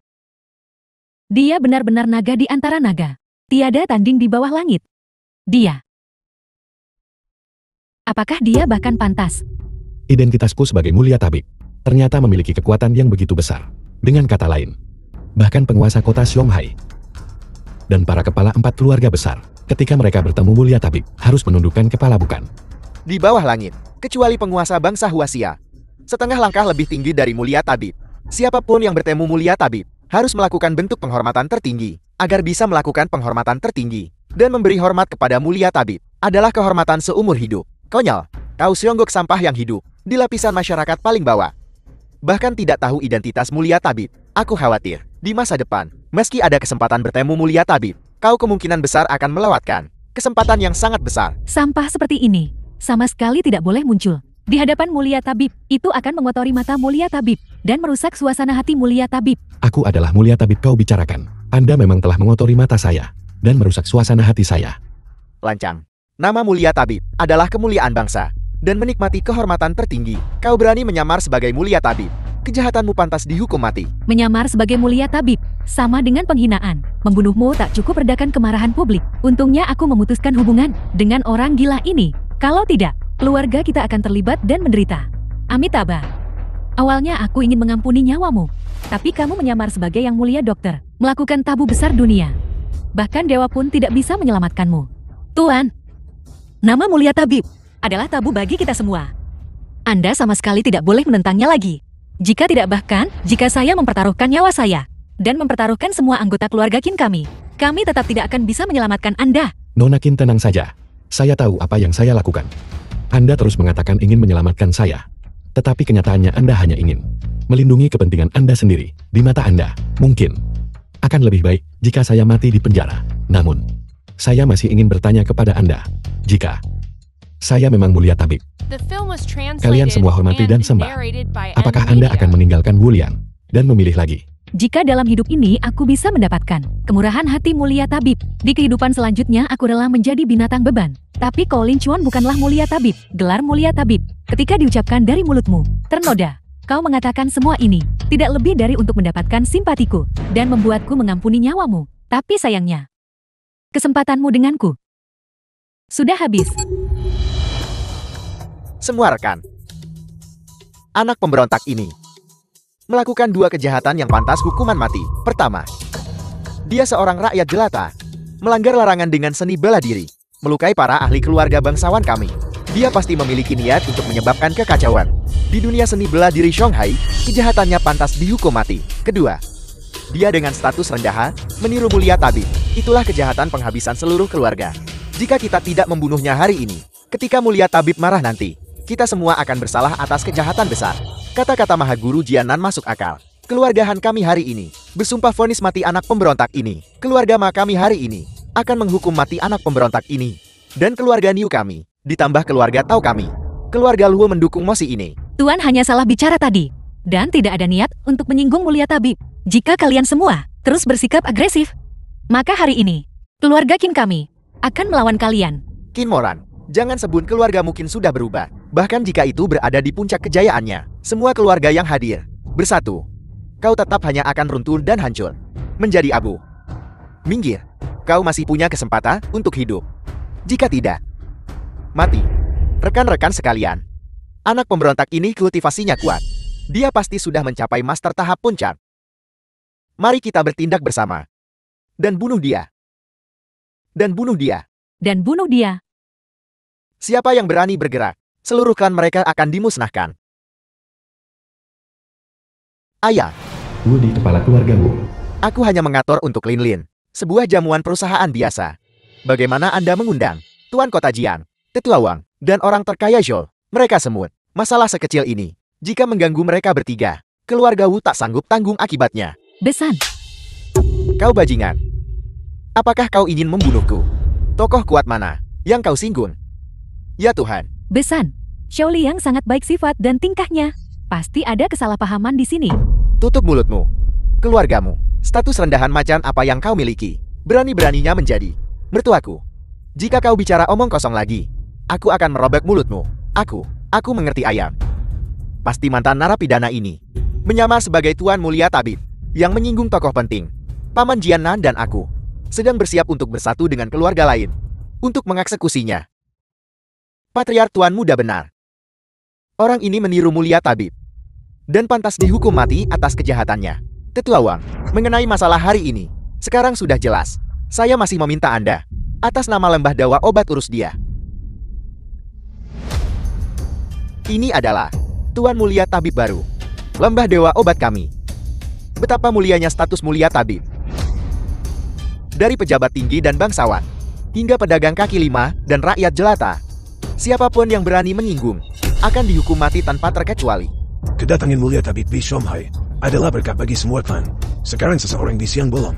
Dia benar-benar naga di antara naga. Tiada tanding di bawah langit. Dia. Apakah dia bahkan pantas? Identitasku sebagai mulia tabib ternyata memiliki kekuatan yang begitu besar. Dengan kata lain, bahkan penguasa kota Shanghai dan para kepala 4 keluarga besar, ketika mereka bertemu mulia tabib, harus menundukkan kepala bukan. Di bawah langit, kecuali penguasa bangsa Huasia, setengah langkah lebih tinggi dari mulia tabib. Siapapun yang bertemu mulia tabib, harus melakukan bentuk penghormatan tertinggi, agar bisa melakukan penghormatan tertinggi, dan memberi hormat kepada mulia tabib, adalah kehormatan seumur hidup. Konyol, kau seonggok sampah yang hidup, di lapisan masyarakat paling bawah. Bahkan tidak tahu identitas mulia tabib. Aku khawatir, di masa depan, meski ada kesempatan bertemu mulia tabib, kau kemungkinan besar akan melewatkan. Kesempatan yang sangat besar. Sampah seperti ini, sama sekali tidak boleh muncul. Di hadapan mulia tabib, itu akan mengotori mata mulia tabib, dan merusak suasana hati mulia tabib. Aku adalah mulia tabib kau bicarakan. Anda memang telah mengotori mata saya, dan merusak suasana hati saya. Lancang. Nama mulia tabib adalah kemuliaan bangsa, dan menikmati kehormatan tertinggi. Kau berani menyamar sebagai mulia tabib. Kejahatanmu pantas dihukum mati. Menyamar sebagai mulia tabib, sama dengan penghinaan. Membunuhmu tak cukup redakan kemarahan publik. Untungnya aku memutuskan hubungan dengan orang gila ini. Kalau tidak, keluarga kita akan terlibat dan menderita. Amitabha. Awalnya aku ingin mengampuni nyawamu. Tapi kamu menyamar sebagai yang mulia dokter. Melakukan tabu besar dunia. Bahkan dewa pun tidak bisa menyelamatkanmu. Tuan, nama mulia tabib adalah tabu bagi kita semua. Anda sama sekali tidak boleh menentangnya lagi. Jika tidak, bahkan jika saya mempertaruhkan nyawa saya dan mempertaruhkan semua anggota keluarga Qin kami tetap tidak akan bisa menyelamatkan Anda. Nona Qin, tenang saja. Saya tahu apa yang saya lakukan. Anda terus mengatakan ingin menyelamatkan saya. Tetapi kenyataannya Anda hanya ingin melindungi kepentingan Anda sendiri. Di mata Anda, mungkin akan lebih baik jika saya mati di penjara. Namun, saya masih ingin bertanya kepada Anda. Jika saya memang mulia tabib, kalian semua hormati dan sembah. Apakah Anda akan meninggalkan Wulian dan memilih lagi? Jika dalam hidup ini aku bisa mendapatkan kemurahan hati mulia tabib, di kehidupan selanjutnya aku rela menjadi binatang beban. Tapi Colin Chuan bukanlah mulia tabib. Gelar mulia tabib, ketika diucapkan dari mulutmu, ternoda. Kau mengatakan semua ini tidak lebih dari untuk mendapatkan simpatiku dan membuatku mengampuni nyawamu. Tapi sayangnya, kesempatanmu denganku sudah habis. Semua rekan. Anak pemberontak ini melakukan 2 kejahatan yang pantas hukuman mati. Pertama, dia seorang rakyat jelata, melanggar larangan dengan seni bela diri, melukai para ahli keluarga bangsawan kami. Dia pasti memiliki niat untuk menyebabkan kekacauan. Di dunia seni bela diri Shanghai, kejahatannya pantas dihukum mati. Kedua, dia dengan status rendahan, meniru mulia tabib. Itulah kejahatan penghabisan seluruh keluarga. Jika kita tidak membunuhnya hari ini, ketika mulia tabib marah nanti, kita semua akan bersalah atas kejahatan besar. Kata-kata Maha Guru Jianan masuk akal. Keluargahan kami hari ini bersumpah vonis mati anak pemberontak ini. Keluarga Ma kami hari ini akan menghukum mati anak pemberontak ini. Dan keluarga Niu kami, ditambah keluarga Tao kami. Keluarga Luo mendukung mosi ini. Tuan hanya salah bicara tadi, dan tidak ada niat untuk menyinggung mulia tabib. Jika kalian semua terus bersikap agresif, maka hari ini, keluarga Qin kami akan melawan kalian. Qin Moran, jangan sebut keluarga mungkin sudah berubah. Bahkan jika itu berada di puncak kejayaannya, semua keluarga yang hadir bersatu, kau tetap hanya akan runtuh dan hancur, menjadi abu. Minggir, kau masih punya kesempatan untuk hidup. Jika tidak, mati. Rekan-rekan sekalian, anak pemberontak ini kultivasinya kuat. Dia pasti sudah mencapai master tahap puncak. Mari kita bertindak bersama. Dan bunuh dia. Dan bunuh dia. Dan bunuh dia. Siapa yang berani bergerak, seluruh klan mereka akan dimusnahkan. Ayah, Wu di kepala keluarga Wu. aku hanya mengatur untuk Lin Lin, sebuah jamuan perusahaan biasa. Bagaimana Anda mengundang Tuan Kota Jiang, Tetua Wang, dan orang terkaya Zhou? Mereka semut. Masalah sekecil ini, jika mengganggu mereka bertiga, keluarga Wu tak sanggup tanggung akibatnya. Besan. Kau bajingan. Apakah kau ingin membunuhku? Tokoh kuat mana yang kau singgung? Ya Tuhan. Besan. Xiao Liang sangat baik sifat dan tingkahnya. Pasti ada kesalahpahaman di sini. Tutup mulutmu. Keluargamu, status rendahan macan apa yang kau miliki, berani-beraninya menjadi mertuaku. Jika kau bicara omong kosong lagi, aku akan merobek mulutmu. Aku mengerti ayam. Pasti mantan narapidana ini menyamar sebagai Tuan Mulia Tabib yang menyinggung tokoh penting. Paman Jianan dan aku sedang bersiap untuk bersatu dengan keluarga lain untuk mengeksekusinya. Patriark Tuan Muda benar. Orang ini meniru Mulia Tabib dan pantas dihukum mati atas kejahatannya. Tetua Wang, mengenai masalah hari ini, sekarang sudah jelas. Saya masih meminta Anda, atas nama Lembah Dewa Obat urus dia. Ini adalah Tuan Mulia Tabib baru, Lembah Dewa Obat kami. Betapa mulianya status Mulia Tabib. Dari pejabat tinggi dan bangsawan, hingga pedagang kaki lima dan rakyat jelata, siapapun yang berani menyinggung, akan dihukum mati tanpa terkecuali. Kedatangan Mulia Tabib di Shanghai adalah berkat bagi semua klan. Sekarang seseorang di Siang Bolong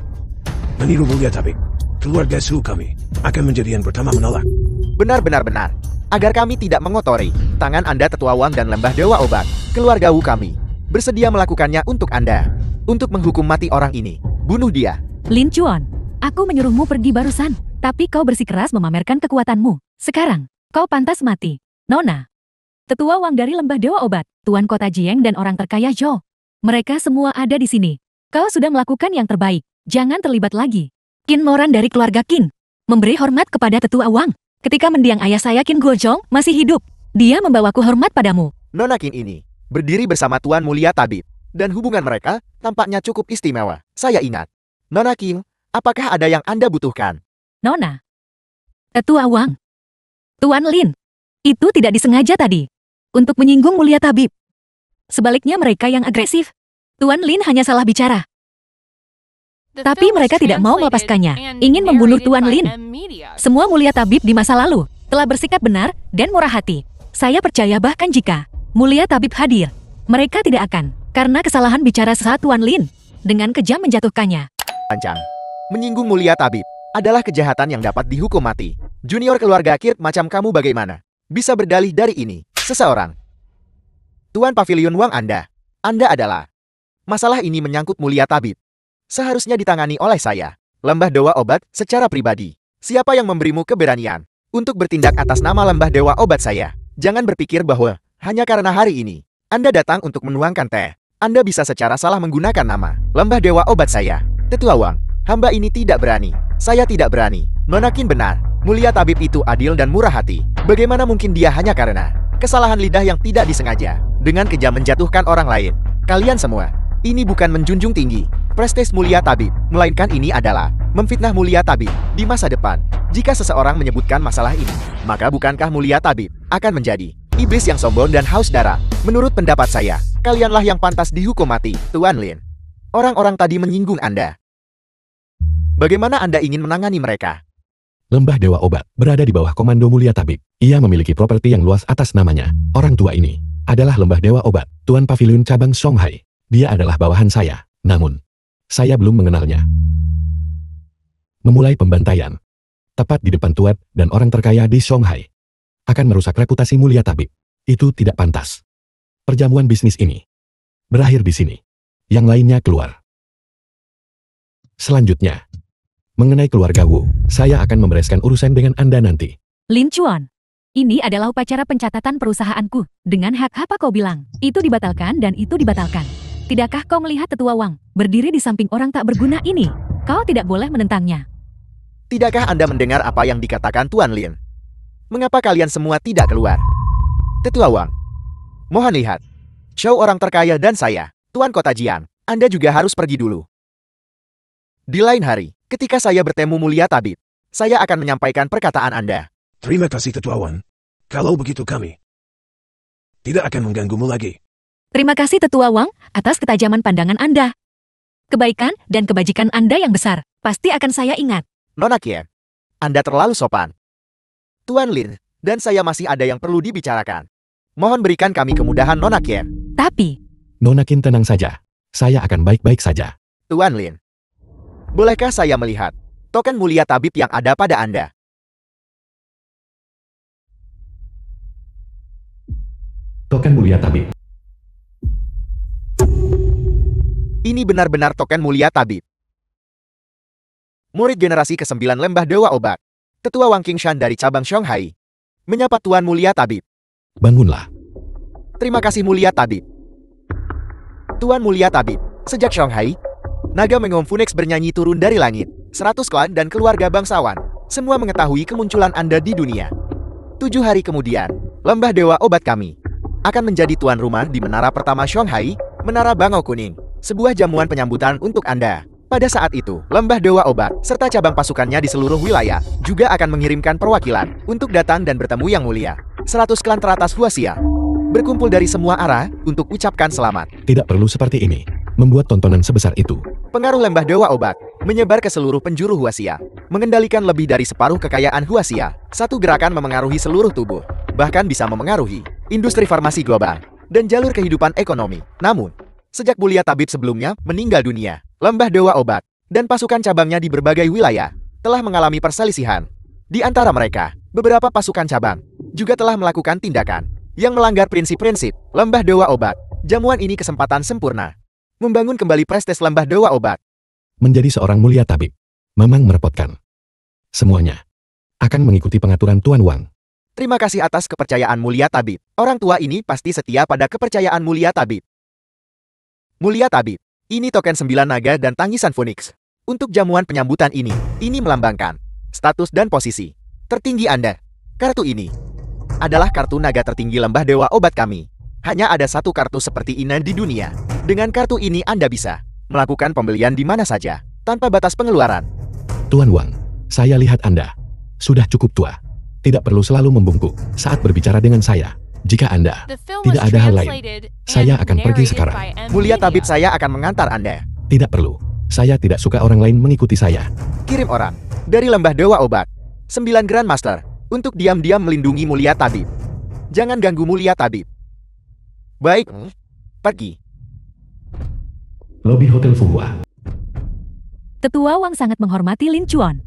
meniru Mulia Tabib. Keluarga suhu kami akan menjadi yang pertama menolak. Benar. Agar kami tidak mengotori tangan Anda Tetua Wang dan Lembah Dewa Obat, keluarga Wu kami bersedia melakukannya untuk Anda. Untuk menghukum mati orang ini. Bunuh dia. Lin Chuan, aku menyuruhmu pergi barusan, tapi kau bersikeras memamerkan kekuatanmu. Sekarang, kau pantas mati. Nona. Tetua Wang dari Lembah Dewa Obat, Tuan Kota Jieng dan orang terkaya Zhou. Mereka semua ada di sini. Kau sudah melakukan yang terbaik. Jangan terlibat lagi. Qin Moran dari keluarga Qin memberi hormat kepada Tetua Wang. Ketika mendiang ayah saya Qin Guozhong masih hidup, dia membawaku hormat padamu. Nona Qin ini berdiri bersama Tuan Mulia Tabib, dan hubungan mereka tampaknya cukup istimewa. Saya ingat. Nona Qin, apakah ada yang Anda butuhkan? Nona. Tetua Wang. Tuan Lin. Itu tidak disengaja tadi. Untuk menyinggung Mulia Tabib. Sebaliknya mereka yang agresif. Tuan Lin hanya salah bicara. Tapi mereka tidak mau melepaskannya, ingin membunuh Tuan Lin. Semua Mulia Tabib di masa lalu telah bersikap benar dan murah hati. Saya percaya bahkan jika Mulia Tabib hadir, mereka tidak akan, karena kesalahan bicara sesaat Tuan Lin, dengan kejam menjatuhkannya. Pancang. Menyinggung Mulia Tabib adalah kejahatan yang dapat dihukum mati. Junior keluarga Kirt macam kamu bagaimana bisa berdalih dari ini? Seseorang. Tuan Pavilion Wang Anda adalah. Masalah ini menyangkut Mulia Tabib. Seharusnya ditangani oleh saya, Lembah Dewa Obat, secara pribadi. Siapa yang memberimu keberanian untuk bertindak atas nama Lembah Dewa Obat saya? Jangan berpikir bahwa hanya karena hari ini Anda datang untuk menuangkan teh, Anda bisa secara salah menggunakan nama Lembah Dewa Obat saya. Tetua Wang, hamba ini tidak berani. Saya tidak berani. Nona Qin benar. Mulia Tabib itu adil dan murah hati. Bagaimana mungkin dia hanya karena kesalahan lidah yang tidak disengaja dengan kejam menjatuhkan orang lain? Kalian semua, ini bukan menjunjung tinggi prestis Mulia Tabib, melainkan ini adalah memfitnah Mulia Tabib di masa depan. Jika seseorang menyebutkan masalah ini, maka bukankah Mulia Tabib akan menjadi iblis yang sombong dan haus darah? Menurut pendapat saya, kalianlah yang pantas dihukum mati, Tuan Lin. Orang-orang tadi menyinggung Anda. Bagaimana Anda ingin menangani mereka? Lembah Dewa Obat berada di bawah komando Mulia Tabib. Ia memiliki properti yang luas atas namanya. Orang tua ini adalah Lembah Dewa Obat, Tuan Pavilion Cabang Shanghai. Dia adalah bawahan saya, namun saya belum mengenalnya. Memulai pembantaian tepat di depan tuan dan orang terkaya di Shanghai akan merusak reputasi Mulia Tabib. Itu tidak pantas. Perjamuan bisnis ini berakhir di sini. Yang lainnya keluar. Selanjutnya, mengenai keluarga Wu, saya akan membereskan urusan dengan Anda nanti. Lin Chuan, ini adalah upacara pencatatan perusahaanku. Dengan hak apa kau bilang? Itu dibatalkan dan itu dibatalkan. Tidakkah kau melihat Tetua Wang berdiri di samping orang tak berguna ini? Kau tidak boleh menentangnya. Tidakkah Anda mendengar apa yang dikatakan Tuan Lin? Mengapa kalian semua tidak keluar? Tetua Wang, mohon lihat. Show orang terkaya dan saya, Tuan Kota Jiang, Anda juga harus pergi dulu. Di lain hari, ketika saya bertemu Mulia Tabib, saya akan menyampaikan perkataan Anda. Terima kasih Tetua Wang. Kalau begitu kami tidak akan mengganggumu lagi. Terima kasih Tetua Wang atas ketajaman pandangan Anda. Kebaikan dan kebajikan Anda yang besar pasti akan saya ingat. Nona Qin, Anda terlalu sopan. Tuan Lin, dan saya masih ada yang perlu dibicarakan. Mohon berikan kami kemudahan Nona Qin. Tapi, Nona Qin tenang saja. Saya akan baik-baik saja. Tuan Lin, bolehkah saya melihat token Mulia Tabib yang ada pada Anda? Token Mulia Tabib. Ini benar-benar token mulia tabib. Murid generasi ke-9 Lembah Dewa Obat. Tetua Wang Qingshan dari cabang Shanghai. Menyapa Tuan Mulia Tabib. Bangunlah. Terima kasih Mulia Tabib. Tuan Mulia Tabib, sejak Shanghai, naga Mengom Phoenix bernyanyi turun dari langit. 100 klan dan keluarga bangsawan, semua mengetahui kemunculan Anda di dunia. 7 hari kemudian, Lembah Dewa Obat kami akan menjadi tuan rumah di menara pertama Shanghai, Menara Bangau Kuning, sebuah jamuan penyambutan untuk Anda. Pada saat itu, Lembah Dewa Obat, serta cabang pasukannya di seluruh wilayah, juga akan mengirimkan perwakilan untuk datang dan bertemu Yang Mulia. 100 klan teratas Huaxia berkumpul dari semua arah untuk ucapkan selamat. Tidak perlu seperti ini. Membuat tontonan sebesar itu. Pengaruh Lembah Dewa Obat menyebar ke seluruh penjuru Huaxia, mengendalikan lebih dari separuh kekayaan Huaxia. Satu gerakan memengaruhi seluruh tubuh, bahkan bisa memengaruhi industri farmasi global dan jalur kehidupan ekonomi. Namun, sejak Mulia Tabib sebelumnya meninggal dunia, Lembah Dewa Obat dan pasukan cabangnya di berbagai wilayah telah mengalami perselisihan. Di antara mereka, beberapa pasukan cabang juga telah melakukan tindakan yang melanggar prinsip-prinsip Lembah Dewa Obat. Jamuan ini kesempatan sempurna membangun kembali prestis Lembah Dewa Obat. Menjadi seorang mulia tabib memang merepotkan. Semuanya akan mengikuti pengaturan Tuan Wang. Terima kasih atas kepercayaan Mulia Tabib. Orang tua ini pasti setia pada kepercayaan Mulia Tabib. Mulia Tabib, ini token 9 naga dan tangisan Phoenix. Untuk jamuan penyambutan ini melambangkan status dan posisi tertinggi Anda. Kartu ini adalah kartu naga tertinggi Lembah Dewa Obat kami. Hanya ada satu kartu seperti ini di dunia. Dengan kartu ini Anda bisa melakukan pembelian di mana saja, tanpa batas pengeluaran. Tuan Wang, saya lihat Anda sudah cukup tua. Tidak perlu selalu membungkuk saat berbicara dengan saya. Jika Anda tidak ada hal lain, saya akan pergi sekarang. Mulia Tabib, saya akan mengantar Anda. Tidak perlu. Saya tidak suka orang lain mengikuti saya. Kirim orang dari Lembah Dewa Obat, 9 Grandmaster, untuk diam-diam melindungi Mulia Tabib. Jangan ganggu Mulia Tabib. Baik, pergi. Lobi Hotel Fuhua. Tetua Wang sangat menghormati Lin Chuan.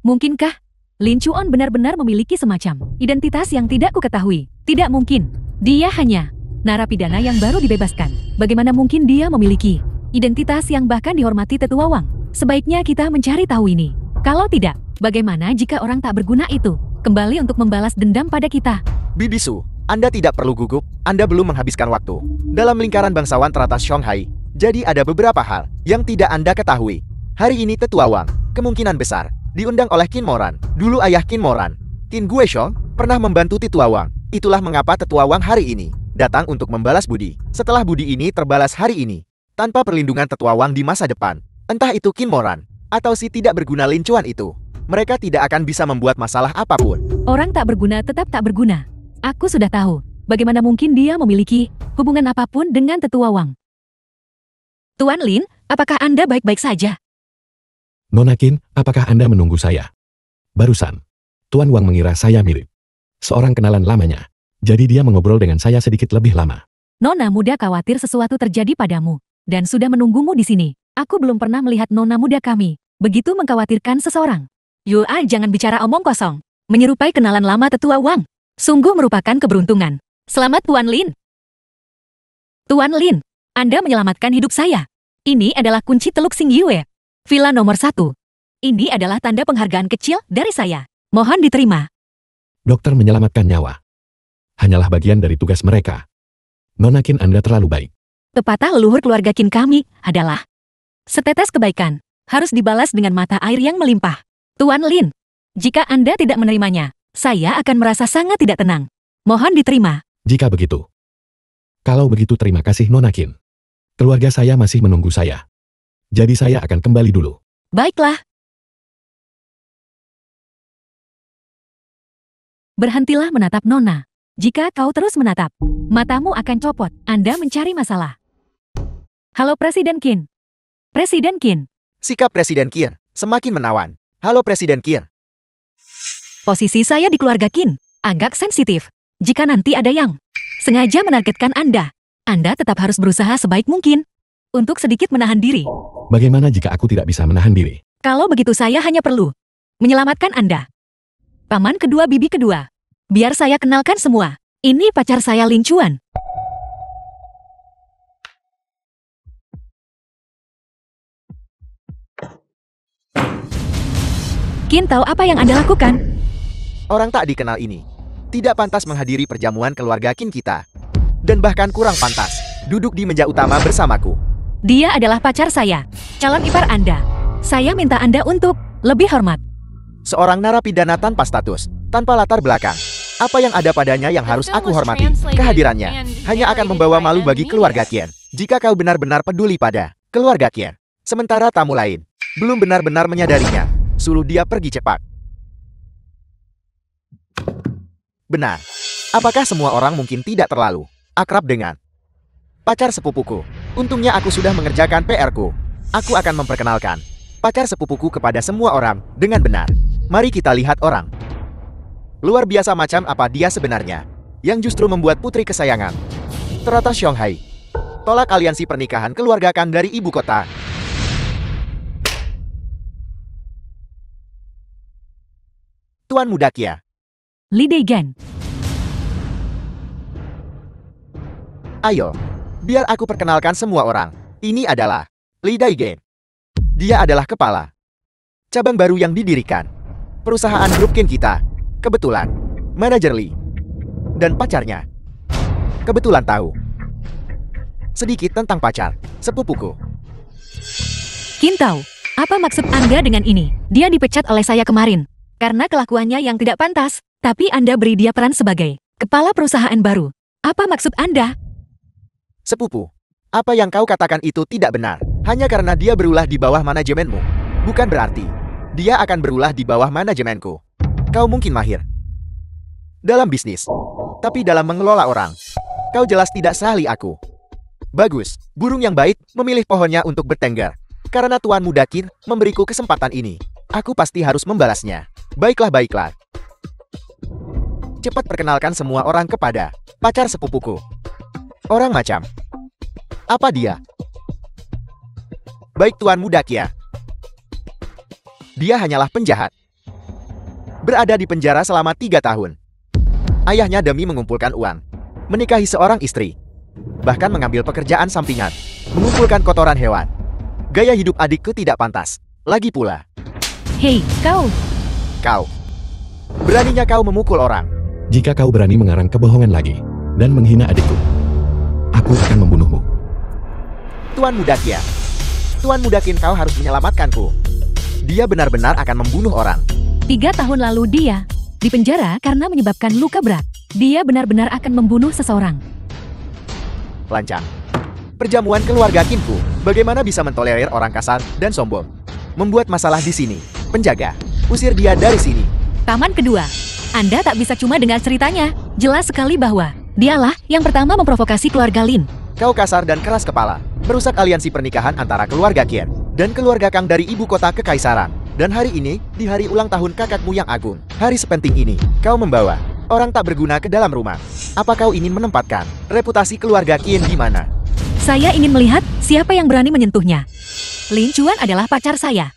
Mungkinkah Lin Chuan benar-benar memiliki semacam identitas yang tidak kuketahui? Tidak mungkin. Dia hanya narapidana yang baru dibebaskan. Bagaimana mungkin dia memiliki identitas yang bahkan dihormati Tetua Wang? Sebaiknya kita mencari tahu ini. Kalau tidak, bagaimana jika orang tak berguna itu kembali untuk membalas dendam pada kita? Bibisu, Anda tidak perlu gugup. Anda belum menghabiskan waktu dalam lingkaran bangsawan teratas Shanghai. Jadi ada beberapa hal yang tidak Anda ketahui. Hari ini Tetua Wang kemungkinan besar diundang oleh Qin Moran. Dulu ayah Qin Moran, Qin Gueshong, pernah membantu Tetua Wang. Itulah mengapa Tetua Wang hari ini datang untuk membalas budi. Setelah budi ini terbalas hari ini, tanpa perlindungan Tetua Wang di masa depan, entah itu Qin Moran atau si tidak berguna Lin Chuan itu, mereka tidak akan bisa membuat masalah apapun. Orang tak berguna tetap tak berguna. Aku sudah tahu. Bagaimana mungkin dia memiliki hubungan apapun dengan Tetua Wang? Tuan Lin, apakah Anda baik-baik saja? Nona Qin, apakah Anda menunggu saya? Barusan, Tuan Wang mengira saya mirip seorang kenalan lamanya. Jadi dia mengobrol dengan saya sedikit lebih lama. Nona muda khawatir sesuatu terjadi padamu, dan sudah menunggumu di sini. Aku belum pernah melihat Nona muda kami begitu mengkhawatirkan seseorang. Yua, jangan bicara omong kosong. Menyerupai kenalan lama Tetua Wang. Sungguh merupakan keberuntungan. Selamat Tuan Lin. Tuan Lin, Anda menyelamatkan hidup saya. Ini adalah kunci Teluk Xingyue. Villa nomor 1. Ini adalah tanda penghargaan kecil dari saya. Mohon diterima. Dokter menyelamatkan nyawa hanyalah bagian dari tugas mereka. Nona Qin, Anda terlalu baik. Pepatah leluhur keluarga Qin kami adalah setetes kebaikan harus dibalas dengan mata air yang melimpah. Tuan Lin, jika Anda tidak menerimanya, saya akan merasa sangat tidak tenang. Mohon diterima. Jika begitu. Kalau begitu terima kasih Nona Qin. Keluarga saya masih menunggu saya. Jadi saya akan kembali dulu. Baiklah. Berhentilah menatap Nona. Jika kau terus menatap, matamu akan copot. Anda mencari masalah. Halo Presiden Qin. Presiden Qin. Sikap Presiden Qin semakin menawan. Halo Presiden Qin. Posisi saya di keluarga Qin agak sensitif. Jika nanti ada yang sengaja menargetkan Anda tetap harus berusaha sebaik mungkin untuk sedikit menahan diri. Bagaimana jika aku tidak bisa menahan diri? Kalau begitu saya hanya perlu menyelamatkan Anda. Paman kedua, bibi kedua. Biar saya kenalkan semua. Ini pacar saya Lin Chuan. Qin tahu apa yang Anda lakukan? Orang tak dikenal ini tidak pantas menghadiri perjamuan keluarga Qin kita. Dan bahkan kurang pantas duduk di meja utama bersamaku. Dia adalah pacar saya, calon ipar Anda. Saya minta Anda untuk lebih hormat. Seorang narapidana tanpa status, tanpa latar belakang. Apa yang ada padanya yang harus aku hormati? Kehadirannya hanya akan membawa malu bagi keluarga Qin. Jika kau benar-benar peduli pada keluarga Qin. Sementara tamu lain belum benar-benar menyadarinya, suruh dia pergi cepat. Benar. Apakah semua orang mungkin tidak terlalu akrab dengan pacar sepupuku? Untungnya aku sudah mengerjakan PR-ku. Aku akan memperkenalkan pacar sepupuku kepada semua orang dengan benar. Mari kita lihat orang luar biasa macam apa dia sebenarnya, yang justru membuat putri kesayangan teratas Shanghai tolak aliansi pernikahan keluarga Kang dari ibu kota. Tuan Muda Kia. Li Deigan. Ayo, biar aku perkenalkan semua orang. Ini adalah Li Daigen. Dia adalah kepala cabang baru yang didirikan perusahaan grup Qin kita. Kebetulan, manajer Li dan pacarnya kebetulan tahu sedikit tentang pacar sepupuku. Qin tahu, apa maksud Anda dengan ini? Dia dipecat oleh saya kemarin karena kelakuannya yang tidak pantas, tapi Anda beri dia peran sebagai kepala perusahaan baru. Apa maksud Anda? Sepupu, apa yang kau katakan itu tidak benar. Hanya karena dia berulah di bawah manajemenmu, bukan berarti dia akan berulah di bawah manajemenku. Kau mungkin mahir dalam bisnis, tapi dalam mengelola orang, kau jelas tidak seahli aku. Bagus, burung yang baik memilih pohonnya untuk bertengger. Karena Tuan Muda Qin memberiku kesempatan ini, aku pasti harus membalasnya. Baiklah. Cepat perkenalkan semua orang kepada pacar sepupuku. Orang macam apa dia? Baik Tuan Muda Kia. Dia hanyalah penjahat. Berada di penjara selama 3 tahun. Ayahnya demi mengumpulkan uang, menikahi seorang istri, bahkan mengambil pekerjaan sampingan, mengumpulkan kotoran hewan. Gaya hidup adikku tidak pantas. Lagi pula. Hei, kau. Beraninya kau memukul orang. Jika kau berani mengarang kebohongan lagi dan menghina adikku, aku akan membunuhmu. Tuan Muda Kia. Tuan Muda Qin, kau harus menyelamatkanku. Dia benar-benar akan membunuh orang. 3 tahun lalu dia dipenjara karena menyebabkan luka berat. Dia benar-benar akan membunuh seseorang. Lancang. Perjamuan keluarga Qinku, bagaimana bisa mentolerir orang kasar dan sombong? Membuat masalah di sini. Penjaga, usir dia dari sini. Taman kedua. Anda tak bisa cuma dengar ceritanya. Jelas sekali bahwa dialah yang pertama memprovokasi keluarga Lin. Kau kasar dan keras kepala, merusak aliansi pernikahan antara keluarga Qin dan keluarga Kang dari ibu kota kekaisaran. Dan hari ini, di hari ulang tahun kakakmu yang agung, hari sepenting ini, kau membawa orang tak berguna ke dalam rumah. Apa kau ingin menempatkan reputasi keluarga Qin di mana? Saya ingin melihat siapa yang berani menyentuhnya. Lin Chuan adalah pacar saya.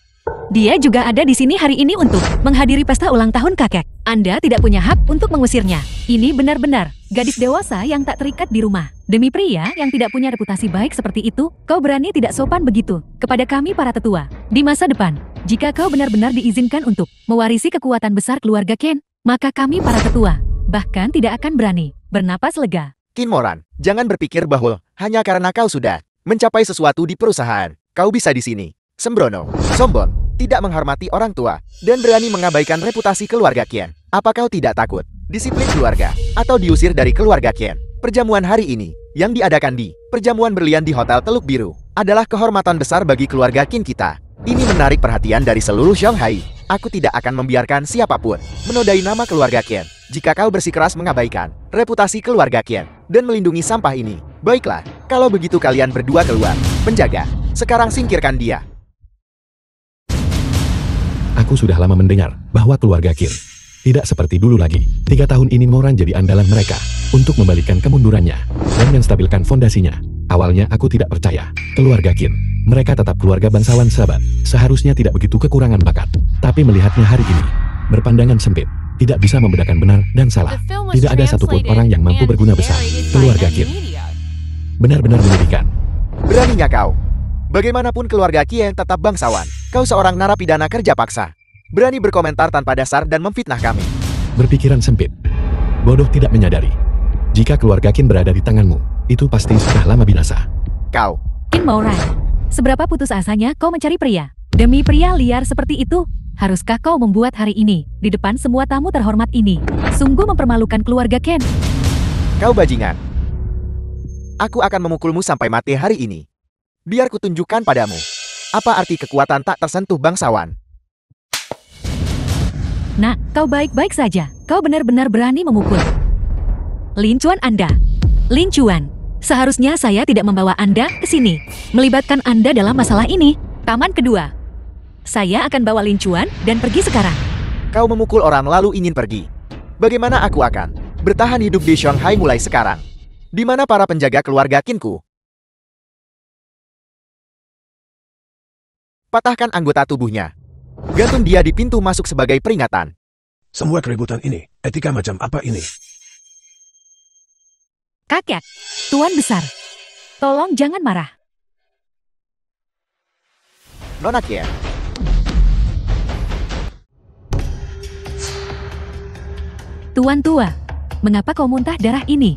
Dia juga ada di sini hari ini untuk menghadiri pesta ulang tahun kakek. Anda tidak punya hak untuk mengusirnya. Ini benar-benar gadis dewasa yang tak terikat di rumah. Demi pria yang tidak punya reputasi baik seperti itu, kau berani tidak sopan begitu kepada kami para tetua. Di masa depan, jika kau benar-benar diizinkan untuk mewarisi kekuatan besar keluarga Qin, maka kami para tetua bahkan tidak akan berani bernapas lega. Qin Moran, jangan berpikir bahwa hanya karena kau sudah mencapai sesuatu di perusahaan, kau bisa di sini. Sembrono, sombong, tidak menghormati orang tua, dan berani mengabaikan reputasi keluarga Qin. Apa kau tidak takut disiplin keluarga atau diusir dari keluarga Qin? Perjamuan hari ini yang diadakan di Perjamuan Berlian di Hotel Teluk Biru adalah kehormatan besar bagi keluarga Qin kita. Ini menarik perhatian dari seluruh Shanghai. Aku tidak akan membiarkan siapapun menodai nama keluarga Qin. Jika kau bersikeras mengabaikan reputasi keluarga Qin dan melindungi sampah ini, baiklah, kalau begitu kalian berdua keluar. Penjaga, sekarang singkirkan dia. Aku sudah lama mendengar bahwa keluarga Qin tidak seperti dulu lagi. 3 tahun ini Moran jadi andalan mereka untuk membalikkan kemundurannya dan menstabilkan fondasinya. Awalnya aku tidak percaya. Keluarga Qin, mereka tetap keluarga bangsawan sahabat. Seharusnya tidak begitu kekurangan bakat. Tapi melihatnya hari ini, berpandangan sempit, tidak bisa membedakan benar dan salah. Tidak ada satupun orang yang mampu berguna besar. Keluarga Qin benar-benar menyedihkan. Beraninya kau. Bagaimanapun keluarga Qin tetap bangsawan. Kau seorang narapidana kerja paksa. Berani berkomentar tanpa dasar dan memfitnah kami. Berpikiran sempit. Bodoh tidak menyadari. Jika keluarga Qin berada di tanganmu, itu pasti sudah lama binasa. Kau, Qin Mouran, seberapa putus asanya kau mencari pria? Demi pria liar seperti itu, haruskah kau membuat hari ini, di depan semua tamu terhormat ini, sungguh mempermalukan keluarga Qin? kau bajingan. Aku akan memukulmu sampai mati hari ini. Biar kutunjukkan padamu. Apa arti kekuatan tak tersentuh bangsawan? Nak, kau baik-baik saja. Kau benar-benar berani memukul. Lin Chuan Anda. Lin Chuan, seharusnya saya tidak membawa Anda ke sini. Melibatkan Anda dalam masalah ini. Taman kedua. Saya akan bawa Lin Chuan dan pergi sekarang. Kau memukul orang lalu ingin pergi. Bagaimana aku akan bertahan hidup di Shanghai mulai sekarang? Di mana para penjaga keluarga Qinku? Patahkan anggota tubuhnya. Gantung dia di pintu masuk sebagai peringatan. Semua keributan ini, etika macam apa ini? Kakek, Tuan Besar, tolong jangan marah. Nona Kian, Tuan Tua, mengapa kau muntah darah ini?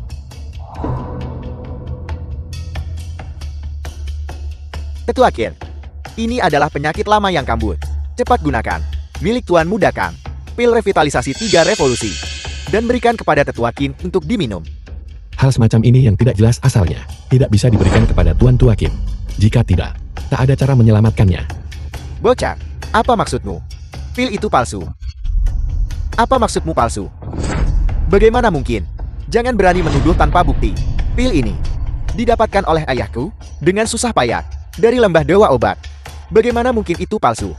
Tetua Qin, ini adalah penyakit lama yang kambuh. Cepat gunakan milik Tuan Muda Kang, pil revitalisasi 3 revolusi, dan berikan kepada Tetua Qin untuk diminum. Hal semacam ini yang tidak jelas asalnya, tidak bisa diberikan kepada Tuan Tua Qin. Jika tidak, tak ada cara menyelamatkannya. Bocah, apa maksudmu? Pil itu palsu. Apa maksudmu palsu? Bagaimana mungkin? Jangan berani menuduh tanpa bukti. Pil ini didapatkan oleh ayahku dengan susah payah dari lembah Dewa Obat. Bagaimana mungkin itu palsu?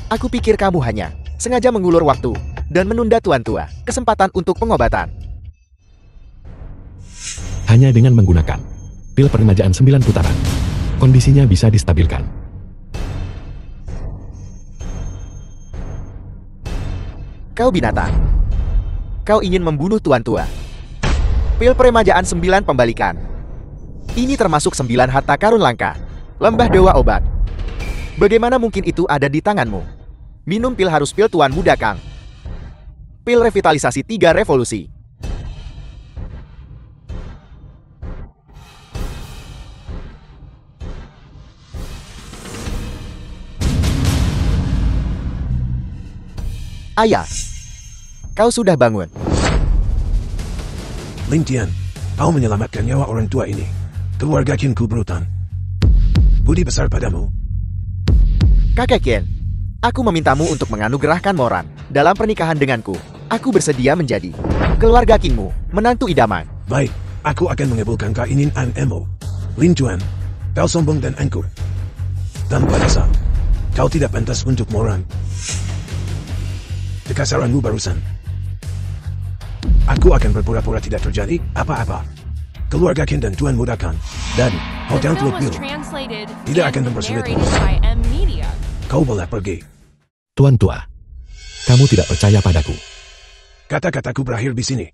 Aku pikir kamu hanya sengaja mengulur waktu dan menunda Tuan Tua kesempatan untuk pengobatan. Hanya dengan menggunakan pil peremajaan 9 putaran, kondisinya bisa distabilkan. Kau binatang. Kau ingin membunuh Tuan Tua. Pil peremajaan 9 pembalikan. Ini termasuk 9 harta karun langka. Lembah Dewa Obat. Bagaimana mungkin itu ada di tanganmu? Minum pil harus pil Tuan Muda Kang. Pil revitalisasi 3 revolusi. Ayah, kau sudah bangun. Lin Tian, kau menyelamatkan nyawa orang tua ini. Keluarga Qinku berutang budi besar padamu. Kakek Qin, aku memintamu untuk menganugerahkan Moran dalam pernikahan denganku. Aku bersedia menjadi keluarga Qingmu, menantu idaman. Baik, aku akan mengabulkan keinginanmu. Lin Chuan, kau sombong dan angkuh. Tanpa dasar, kau tidak pantas untuk Moran. Kekasaranmu barusan. Aku akan berpura-pura tidak terjadi apa-apa. Keluarga Qin dan Tuan Muda Kang dan Hotel Teluk Biru tidak akan mempersulitmu. Kau boleh pergi. Tuan Tua, kamu tidak percaya padaku. Kata-kataku berakhir di sini.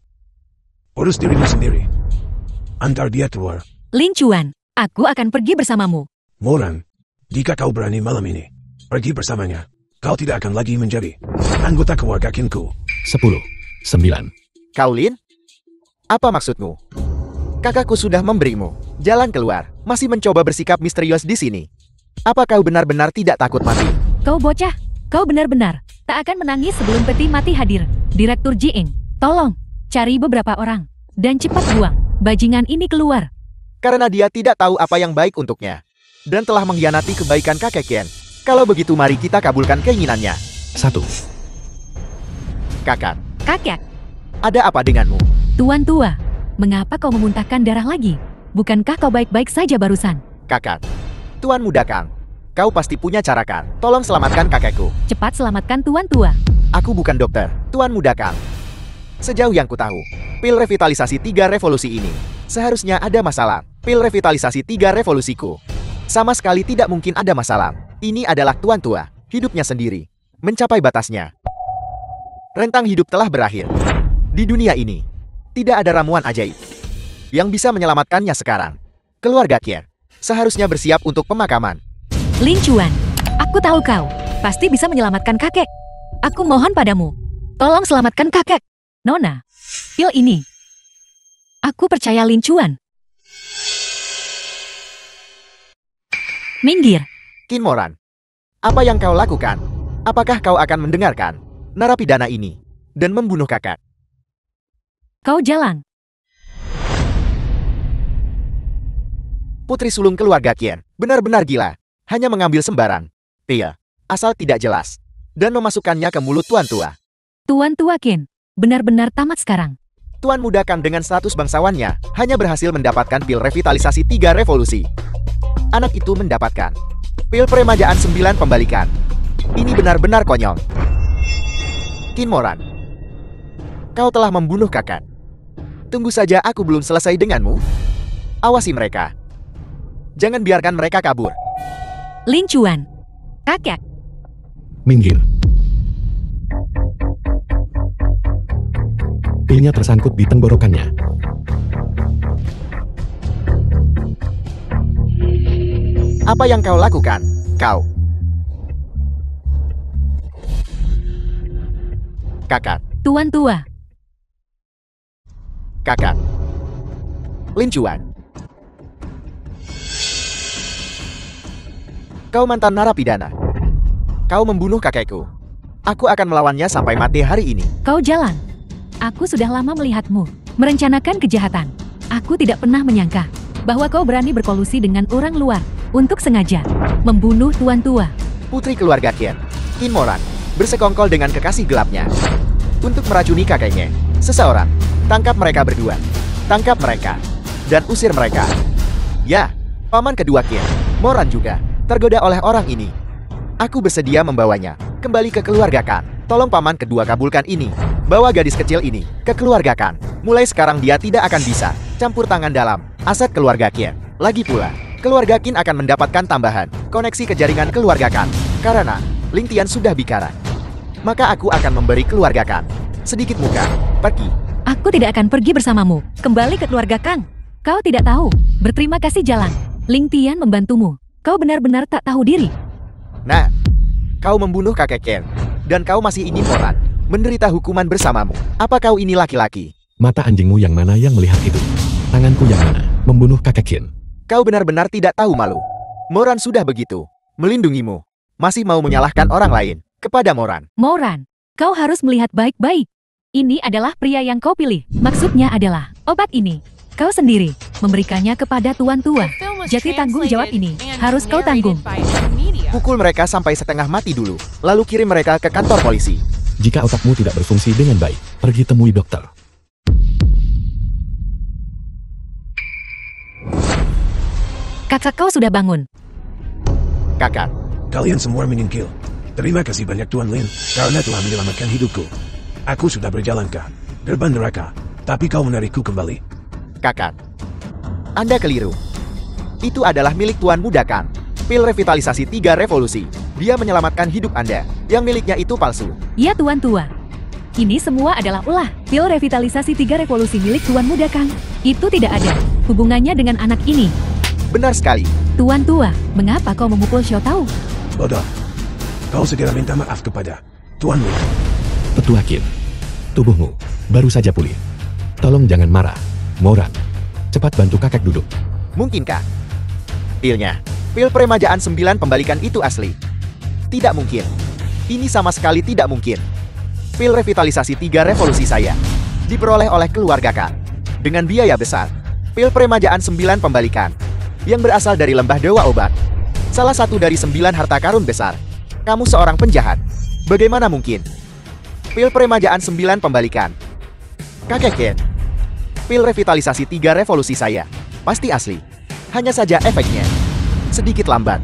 Urus dirimu sendiri. Antar dia keluar. Lin Chuan, aku akan pergi bersamamu. Moran, jika kau berani malam ini, pergi bersamanya. Kau tidak akan lagi menjadi anggota keluarga Qinku. 10, 9. Kau Lin? Apa maksudmu? Kakakku sudah memberimu jalan keluar, masih mencoba bersikap misterius di sini. Apa kau benar-benar tidak takut mati? Kau bocah, kau benar-benar tak akan menangis sebelum peti mati hadir. Direktur Jieng, tolong cari beberapa orang dan cepat buang bajingan ini keluar. Karena dia tidak tahu apa yang baik untuknya dan telah mengkhianati kebaikan kakek Qin. Kalau begitu mari kita kabulkan keinginannya. 1. Kakak, Kakek, ada apa denganmu? Tuan Tua, mengapa kau memuntahkan darah lagi? Bukankah kau baik-baik saja barusan? Kakak, Tuan Muda Kang, kau pasti punya cara kan? Tolong selamatkan kakekku. Cepat selamatkan Tuan Tua. Aku bukan dokter, Tuan Muda Kang. Sejauh yang kutahu, pil revitalisasi 3 revolusi ini seharusnya ada masalah. Pil revitalisasi 3 revolusiku sama sekali tidak mungkin ada masalah. Ini adalah Tuan Tua, hidupnya sendiri, mencapai batasnya. Rentang hidup telah berakhir. Di dunia ini, tidak ada ramuan ajaib yang bisa menyelamatkannya sekarang. Keluarga Qin seharusnya bersiap untuk pemakaman. Lin Chuan, aku tahu kau pasti bisa menyelamatkan kakek. Aku mohon padamu. Tolong selamatkan kakek. Nona, pil ini. Aku percaya Lin Chuan. Minggir. Qin Moran, apa yang kau lakukan? Apakah kau akan mendengarkan narapidana ini dan membunuh kakak? Kau jalan. Putri sulung keluarga Qin benar-benar gila. Hanya mengambil sembarang pil asal tidak jelas dan memasukkannya ke mulut tuan tua. Tuan tua Qin, benar-benar tamat sekarang. Tuan muda Kang dengan 100 bangsawannya hanya berhasil mendapatkan pil revitalisasi 3 revolusi. Anak itu mendapatkan pil peremajaan 9 pembalikan. Ini benar-benar konyol. Qin Moran, kau telah membunuh kakak. Tunggu saja, aku belum selesai denganmu. Awasi mereka. Jangan biarkan mereka kabur. Lin Chuan. Kakek. Minggir. Pilnya tersangkut di tenggorokannya. Apa yang kau lakukan, kau? Kakak, Tuan tua. kakak. Lin Chuan. Kau mantan narapidana. Kau membunuh kakekku. Aku akan melawannya sampai mati hari ini. Kau jalan. Aku sudah lama melihatmu merencanakan kejahatan. Aku tidak pernah menyangka bahwa kau berani berkolusi dengan orang luar untuk sengaja membunuh tuan tua. Putri keluarga Qin, Qin Moran, bersekongkol dengan kekasih gelapnya untuk meracuni kakeknya. Seseorang, tangkap mereka berdua. Tangkap mereka dan usir mereka. Ya, paman kedua Qin, Moran juga tergoda oleh orang ini. Aku bersedia membawanya kembali ke keluarga Khan. Tolong paman kedua kabulkan ini. Bawa gadis kecil ini ke keluarga Khan. Mulai sekarang dia tidak akan bisa campur tangan dalam aset keluarga Qin. Lagi pula, keluarga Qin akan mendapatkan tambahan koneksi ke jaringan keluarga Khan. Karena Ling Tian sudah bicara. Maka aku akan memberi keluarga Khan sedikit muka. Pergi. Aku tidak akan pergi bersamamu. Kembali ke keluarga Kang. Kau tidak tahu. Berterima kasih jalan. Ling Tian membantumu. Kau benar-benar tak tahu diri. Nah, kau membunuh kakek Qin. Dan kau masih ingin Moran menderita hukuman bersamamu. Apa kau ini laki-laki? Mata anjingmu yang mana yang melihat itu? Tanganku yang mana membunuh kakek Qin? Kau benar-benar tidak tahu malu. Moran sudah begitu melindungimu. Masih mau menyalahkan orang lain kepada Moran. Moran, kau harus melihat baik-baik. Ini adalah pria yang kau pilih. Maksudnya adalah obat ini. Kau sendiri memberikannya kepada tuan tua. Jadi tanggung jawab ini harus kau tanggung. Pukul mereka sampai setengah mati dulu, lalu kirim mereka ke kantor polisi. Jika otakmu tidak berfungsi dengan baik, pergi temui dokter. Kakak kau sudah bangun. Kakak, Kalian semua menyingkil. Terima kasih banyak Tuan Lin, karena telah menyelamatkan hidupku. Aku sudah berjalan ke gerbang neraka, tapi kau menarikku kembali. kakak. Anda keliru. Itu adalah milik Tuan Muda Kang. Pil revitalisasi 3 revolusi. Dia menyelamatkan hidup Anda. Yang miliknya itu palsu. Ya tuan tua. Ini semua adalah ulah. Pil revitalisasi 3 revolusi milik tuan muda Kang. Itu tidak ada hubungannya dengan anak ini. Benar sekali. Tuan tua, mengapa kau memukul Xiao Tao? Bodoh. Kau segera minta maaf kepada Tuan Lin. Tetua Qin, tubuhmu baru saja pulih. Tolong jangan marah. Moran, cepat bantu kakek duduk. Mungkinkah? Pilnya. Pil peremajaan 9 pembalikan itu asli. Tidak mungkin. Ini sama sekali tidak mungkin. Pil revitalisasi 3 revolusi saya diperoleh oleh keluarga Kang dengan biaya besar. Pil peremajaan 9 pembalikan yang berasal dari lembah Dewa Obat. Salah satu dari 9 harta karun besar. Kamu seorang penjahat. Bagaimana mungkin? Pil peremajaan 9 pembalikan. Kakek Qin. Pil revitalisasi 3 revolusi saya pasti asli. Hanya saja efeknya sedikit lambat.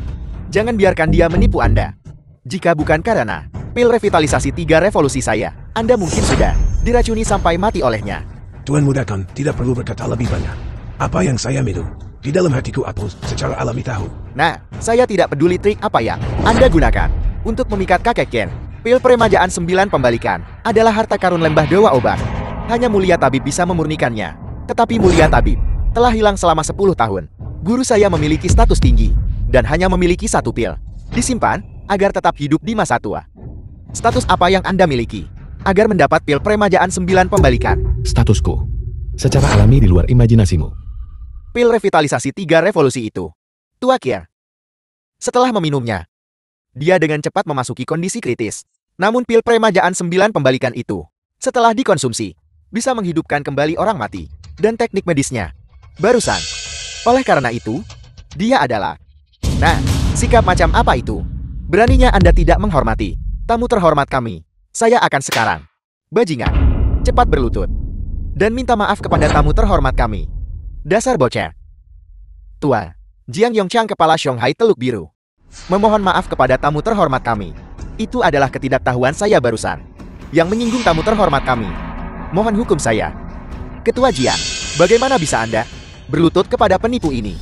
Jangan biarkan dia menipu Anda. Jika bukan karena pil revitalisasi 3 revolusi saya, Anda mungkin sudah diracuni sampai mati olehnya. Tuan Muda Khan tidak perlu berkata lebih banyak. Apa yang saya minum di dalam hatiku aku secara alami tahu. Nah, saya tidak peduli trik apa yang Anda gunakan untuk memikat kakek Qin. Pil peremajaan 9 pembalikan adalah harta karun lembah Dewa Obat. Hanya Mulia Tabib bisa memurnikannya. Tetapi Mulia Tabib telah hilang selama 10 tahun. Guru saya memiliki status tinggi dan hanya memiliki 1 pil. Disimpan agar tetap hidup di masa tua. Status apa yang Anda miliki? Agar mendapat pil peremajaan 9 pembalikan. Statusku. Secara alami di luar imajinasimu. Pil revitalisasi 3 revolusi itu. Tua Kier. Setelah meminumnya, dia dengan cepat memasuki kondisi kritis. Namun pil peremajaan 9 pembalikan itu, setelah dikonsumsi, bisa menghidupkan kembali orang mati. Dan teknik medisnya barusan. Oleh karena itu, dia adalah... Nah, sikap macam apa itu? Beraninya Anda tidak menghormati tamu terhormat kami. Saya akan sekarang, bajingan, cepat berlutut dan minta maaf kepada tamu terhormat kami. Dasar bocah. Tua, Jiang Yongchang kepala Shanghai Teluk Biru. Memohon maaf kepada tamu terhormat kami. Itu adalah ketidaktahuan saya barusan, yang menyinggung tamu terhormat kami. Mohon hukum saya. Ketua Jiang, bagaimana bisa Anda berlutut kepada penipu ini?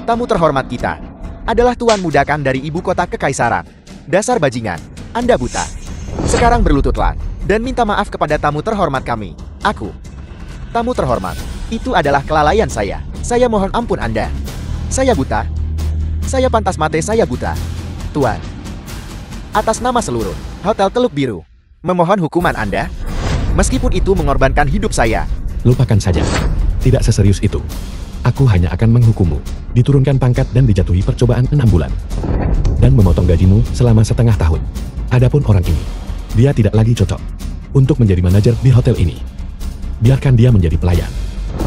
Tamu terhormat kita adalah Tuan Muda Kang dari ibu kota kekaisaran. Dasar bajingan, Anda buta. Sekarang berlututlah dan minta maaf kepada tamu terhormat kami. Aku, tamu terhormat, itu adalah kelalaian saya. Saya mohon ampun Anda. Saya buta. Saya pantas mati, saya buta. Tuan, atas nama seluruh Hotel Teluk Biru, memohon hukuman Anda. Meskipun itu mengorbankan hidup saya. Lupakan saja. Tidak seserius itu. Aku hanya akan menghukummu, diturunkan pangkat dan dijatuhi percobaan 6 bulan. Dan memotong gajimu selama setengah tahun. Adapun orang ini, dia tidak lagi cocok untuk menjadi manajer di hotel ini. Biarkan dia menjadi pelayan.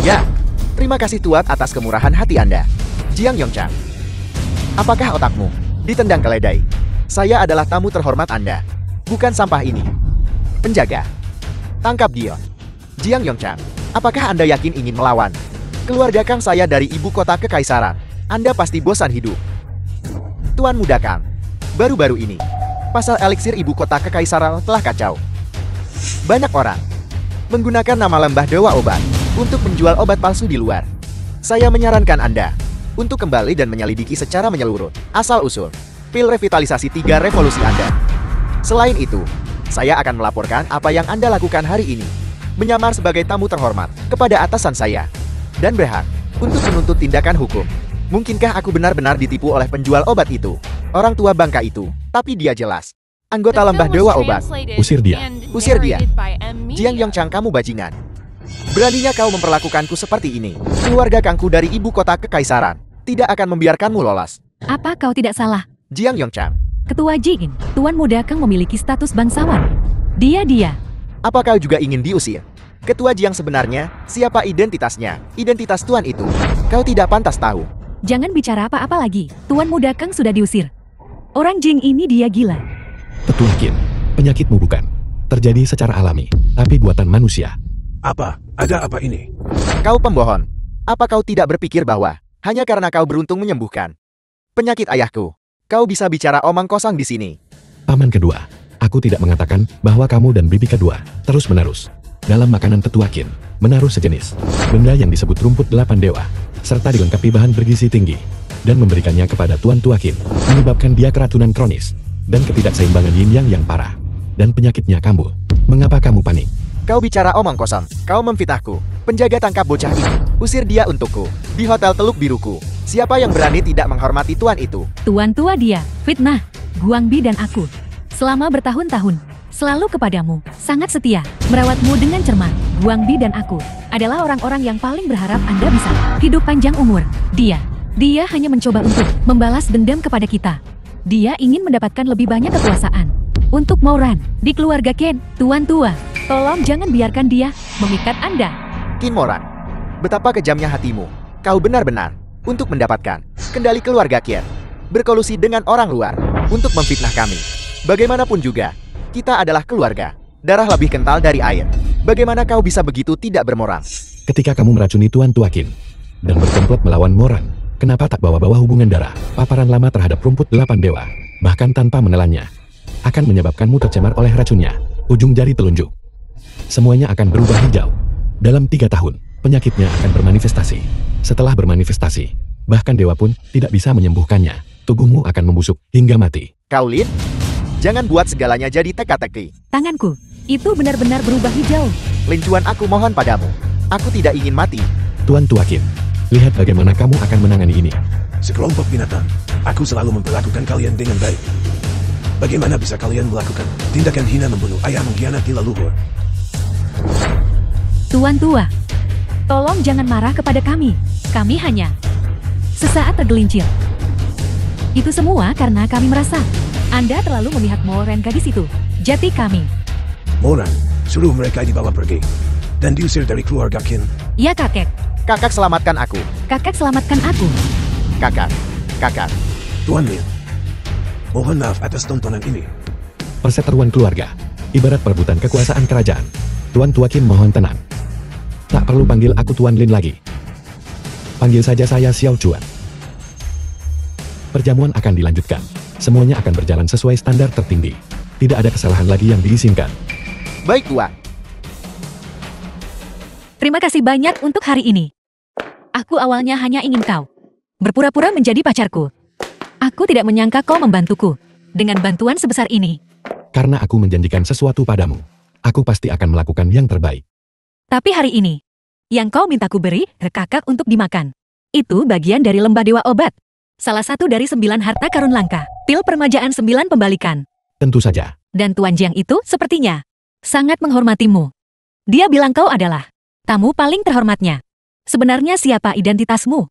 Ya, terima kasih Tuan atas kemurahan hati Anda. Jiang Yongchang, apakah otakmu ditendang keledai? Saya adalah tamu terhormat Anda, bukan sampah ini. Penjaga, tangkap dia. Jiang Yongchang, apakah Anda yakin ingin melawan keluarga Kang saya dari ibu kota kekaisaran? Anda pasti bosan hidup. Tuan Muda Kang, baru-baru ini, pasar eliksir ibu kota kekaisaran telah kacau. Banyak orang menggunakan nama lembah dewa obat untuk menjual obat palsu di luar. Saya menyarankan Anda untuk kembali dan menyelidiki secara menyeluruh asal-usul pil revitalisasi 3 revolusi Anda. Selain itu, saya akan melaporkan apa yang Anda lakukan hari ini. Menyamar sebagai tamu terhormat kepada atasan saya. Dan berhak untuk menuntut tindakan hukum. Mungkinkah aku benar-benar ditipu oleh penjual obat itu? Orang tua bangka itu, tapi dia jelas anggota lembah dewa obat. Usir dia. Usir dia. Jiang Yongchang, kamu bajingan. Beraninya kau memperlakukanku seperti ini. Keluarga Kangku dari ibu kota kekaisaran tidak akan membiarkanmu lolos. Apa kau tidak salah? Jiang Yongchang, Ketua Jin, Tuan Muda Kang memiliki status bangsawan. Dia. apa kau juga ingin diusir? Ketua Jiang sebenarnya, siapa identitasnya? Identitas Tuan itu, kau tidak pantas tahu. Jangan bicara apa-apa lagi. Tuan Muda Kang sudah diusir. Orang Jing ini dia gila. Tetua Qin, penyakitmu bukan terjadi secara alami, tapi buatan manusia. Apa? Ada apa ini? Kau pembohon. Apa kau tidak berpikir bahwa hanya karena kau beruntung menyembuhkan penyakit ayahku, kau bisa bicara omong kosong di sini? Paman kedua, aku tidak mengatakan bahwa kamu dan bibi kedua terus-menerus dalam makanan Tetua Qin menaruh sejenis benda yang disebut rumput 8 dewa, serta dilengkapi bahan bergizi tinggi, dan memberikannya kepada Tuan Tua Qin, menyebabkan dia keracunan kronis, dan ketidakseimbangan yin yang parah, dan penyakitnya kambuh. Mengapa kamu panik? Kau bicara omong kosong, kau memfitnahku. Penjaga tangkap bocah ini, usir dia untukku, di Hotel Teluk Biruku. Siapa yang berani tidak menghormati Tuan itu? Tuan tua dia, fitnah. Guangbi dan aku, selama bertahun-tahun, selalu kepadamu, sangat setia, merawatmu dengan cermat. Guangbi dan aku adalah orang-orang yang paling berharap Anda bisa hidup panjang umur. Dia hanya mencoba untuk membalas dendam kepada kita. Dia ingin mendapatkan lebih banyak kekuasaan. Untuk Mouran, di keluarga Ken, Tuan tua, tolong jangan biarkan dia memikat Anda. Qin Moran, betapa kejamnya hatimu. Kau benar-benar untuk mendapatkan kendali keluarga Qin, berkolusi dengan orang luar untuk memfitnah kami. Bagaimanapun juga, kita adalah keluarga. Darah lebih kental dari air. Bagaimana kau bisa begitu tidak bermoral? Ketika kamu meracuni Tuan Tua Qin dan berkomplot melawan Moran, kenapa tak bawa-bawa hubungan darah? Paparan lama terhadap rumput 8 dewa, bahkan tanpa menelannya, akan menyebabkanmu tercemar oleh racunnya. Ujung jari telunjuk, semuanya akan berubah hijau. Dalam 3 tahun, penyakitnya akan bermanifestasi. Setelah bermanifestasi, bahkan dewa pun tidak bisa menyembuhkannya. Tubuhmu akan membusuk hingga mati. Kau Lin, jangan buat segalanya jadi teka-teki. Tanganku, itu benar-benar berubah hijau. Lin Chuan, aku mohon padamu. Aku tidak ingin mati. Tuan Tua Qin, lihat bagaimana kamu akan menangani ini. Sekelompok binatang, aku selalu memperlakukan kalian dengan baik. Bagaimana bisa kalian melakukan tindakan hina membunuh ayah mengkhianati leluhur? Tuan tua, tolong jangan marah kepada kami. Kami hanya sesaat tergelincir. Itu semua karena kami merasa Anda terlalu memihak Moran gadis itu. Jati kami. Moran, suruh mereka dibawa pergi. Dan diusir dari keluarga Qin. Ya kakek. Kakak selamatkan aku. Kakek selamatkan aku. Kakak. Tuan Lin, mohon maaf atas tontonan ini. Perseteruan keluarga, ibarat perebutan kekuasaan kerajaan. Tuan Tua Qin mohon tenang. Tak perlu panggil aku Tuan Lin lagi. Panggil saja saya Xiao Chuan. Perjamuan akan dilanjutkan. Semuanya akan berjalan sesuai standar tertinggi. Tidak ada kesalahan lagi yang diizinkan. Baik, Tuan. Terima kasih banyak untuk hari ini. Aku awalnya hanya ingin kau berpura-pura menjadi pacarku. Aku tidak menyangka kau membantuku dengan bantuan sebesar ini. Karena aku menjanjikan sesuatu padamu, aku pasti akan melakukan yang terbaik. Tapi hari ini, yang kau mintaku beri ke kakak untuk dimakan. Itu bagian dari lembah dewa obat. Salah satu dari 9 harta karun langka. Pil permajaan 9 pembalikan. Tentu saja. Dan Tuan Jiang itu sepertinya sangat menghormatimu. Dia bilang kau adalah tamu paling terhormatnya. Sebenarnya siapa identitasmu?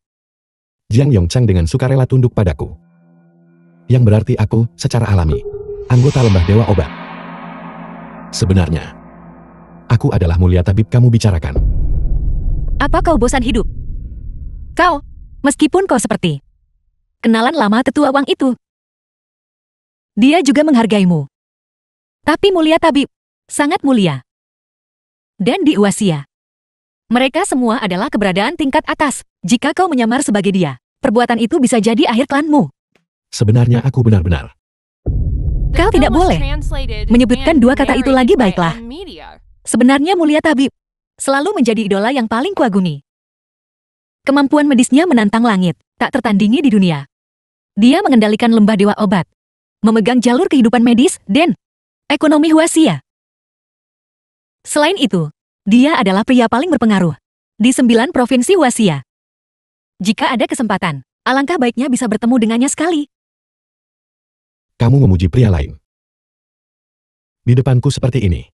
Jiang Yongchang dengan sukarela tunduk padaku. Yang berarti aku, secara alami, anggota lembah dewa obat. Sebenarnya, aku adalah mulia tabib kamu bicarakan. Apa kau bosan hidup? Kau, meskipun kau seperti kenalan lama tetua Wang itu, dia juga menghargaimu. Tapi mulia tabib, sangat mulia. Dan di Uasia, mereka semua adalah keberadaan tingkat atas. Jika kau menyamar sebagai dia, perbuatan itu bisa jadi akhir klanmu. Sebenarnya aku benar-benar. Kau tidak boleh menyebutkan dua kata itu lagi, baiklah. Sebenarnya mulia tabib selalu menjadi idola yang paling kuagumi. Kemampuan medisnya menantang langit, tak tertandingi di dunia. Dia mengendalikan lembah dewa obat, memegang jalur kehidupan medis dan ekonomi Huaxia. Selain itu, dia adalah pria paling berpengaruh di 9 provinsi Huaxia. Jika ada kesempatan, alangkah baiknya bisa bertemu dengannya sekali. Kamu memuji pria lain. Di depanku seperti ini.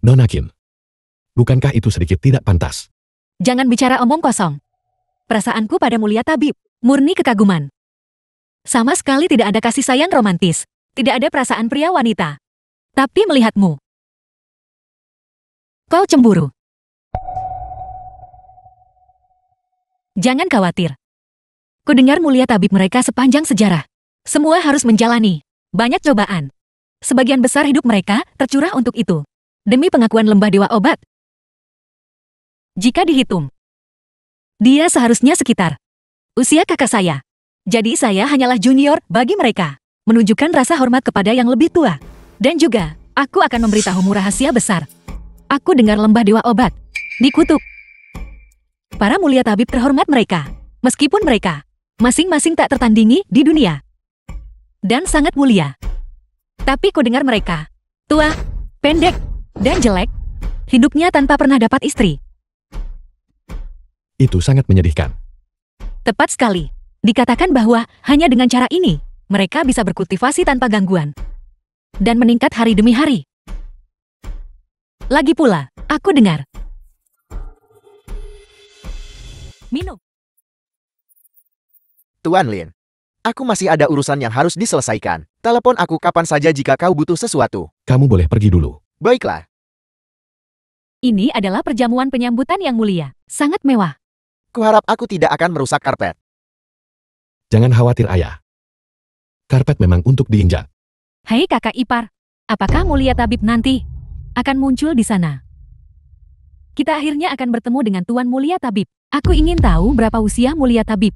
Nona Qin. Bukankah itu sedikit tidak pantas? Jangan bicara omong kosong. Perasaanku pada mulia tabib, murni kekaguman. Sama sekali tidak ada kasih sayang romantis. Tidak ada perasaan pria wanita. Tapi melihatmu, kau cemburu. Jangan khawatir. Kudengar mulia tabib mereka sepanjang sejarah. Semua harus menjalani banyak cobaan. Sebagian besar hidup mereka tercurah untuk itu. Demi pengakuan lembah dewa obat. Jika dihitung, dia seharusnya sekitar usia kakak saya. Jadi saya hanyalah junior bagi mereka. Menunjukkan rasa hormat kepada yang lebih tua. Dan juga, aku akan memberitahumu rahasia besar. Aku dengar lembah dewa obat dikutuk. Para mulia tabib terhormat mereka, meskipun mereka masing-masing tak tertandingi di dunia. Dan sangat mulia. Tapi ku dengar mereka tua, pendek, dan jelek. Hidupnya tanpa pernah dapat istri. Itu sangat menyedihkan. Tepat sekali. Dikatakan bahwa hanya dengan cara ini, mereka bisa berkultivasi tanpa gangguan. Dan meningkat hari demi hari. Lagi pula, aku dengar. Minum. Tuan Lin, aku masih ada urusan yang harus diselesaikan. Telepon aku kapan saja jika kau butuh sesuatu. Kamu boleh pergi dulu. Baiklah. Ini adalah perjamuan penyambutan yang mulia. Sangat mewah. Kuharap aku tidak akan merusak karpet. Jangan khawatir ayah. Karpet memang untuk diinjak. Hai kakak ipar, apakah mulia tabib nanti akan muncul di sana? Kita akhirnya akan bertemu dengan Tuan Mulia Tabib. Aku ingin tahu berapa usia Mulia Tabib.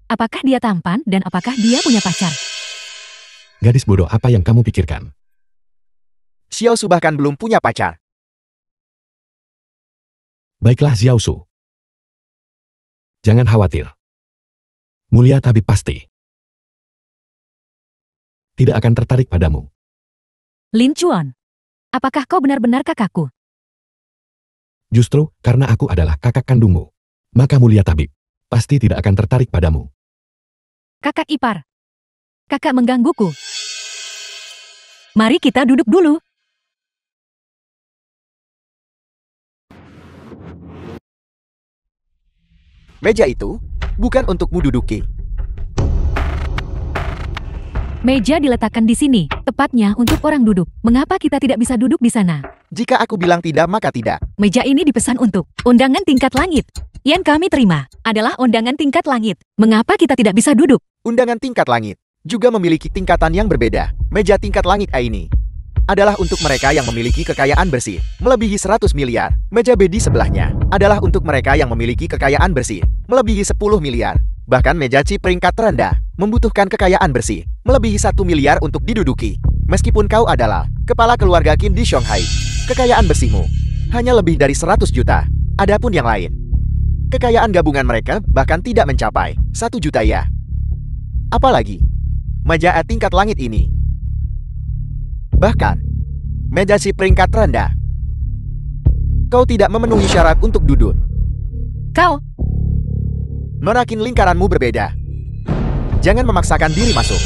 Apakah dia tampan dan apakah dia punya pacar? Gadis bodoh apa yang kamu pikirkan? Xiao Su bahkan belum punya pacar. Baiklah Xiao Su. Jangan khawatir. Mulia Tabib pasti tidak akan tertarik padamu. Lin Chuan, apakah kau benar-benar kakakku? Justru karena aku adalah kakak kandungmu, maka Mulia Tabib pasti tidak akan tertarik padamu. Kakak ipar, kakak menggangguku. Mari kita duduk dulu. Meja itu bukan untukmu duduki. Meja diletakkan di sini, tepatnya untuk orang duduk. Mengapa kita tidak bisa duduk di sana? Jika aku bilang tidak, maka tidak. Meja ini dipesan untuk undangan tingkat langit. Yang kami terima adalah undangan tingkat langit. Mengapa kita tidak bisa duduk? Undangan tingkat langit juga memiliki tingkatan yang berbeda. Meja tingkat langit A ini adalah untuk mereka yang memiliki kekayaan bersih, melebihi 100 miliar. Meja B di sebelahnya adalah untuk mereka yang memiliki kekayaan bersih, melebihi 10 miliar. Bahkan meja C peringkat terendah membutuhkan kekayaan bersih, melebihi 1 miliar untuk diduduki. Meskipun kau adalah kepala keluarga Qin di Shanghai, kekayaan bersihmu hanya lebih dari 100 juta. Adapun yang lain, kekayaan gabungan mereka bahkan tidak mencapai 1 juta ya. Apalagi meja A tingkat langit ini. Bahkan meja C peringkat terendah, kau tidak memenuhi syarat untuk duduk. Kau, Nona Qin, lingkaranmu berbeda. Jangan memaksakan diri masuk,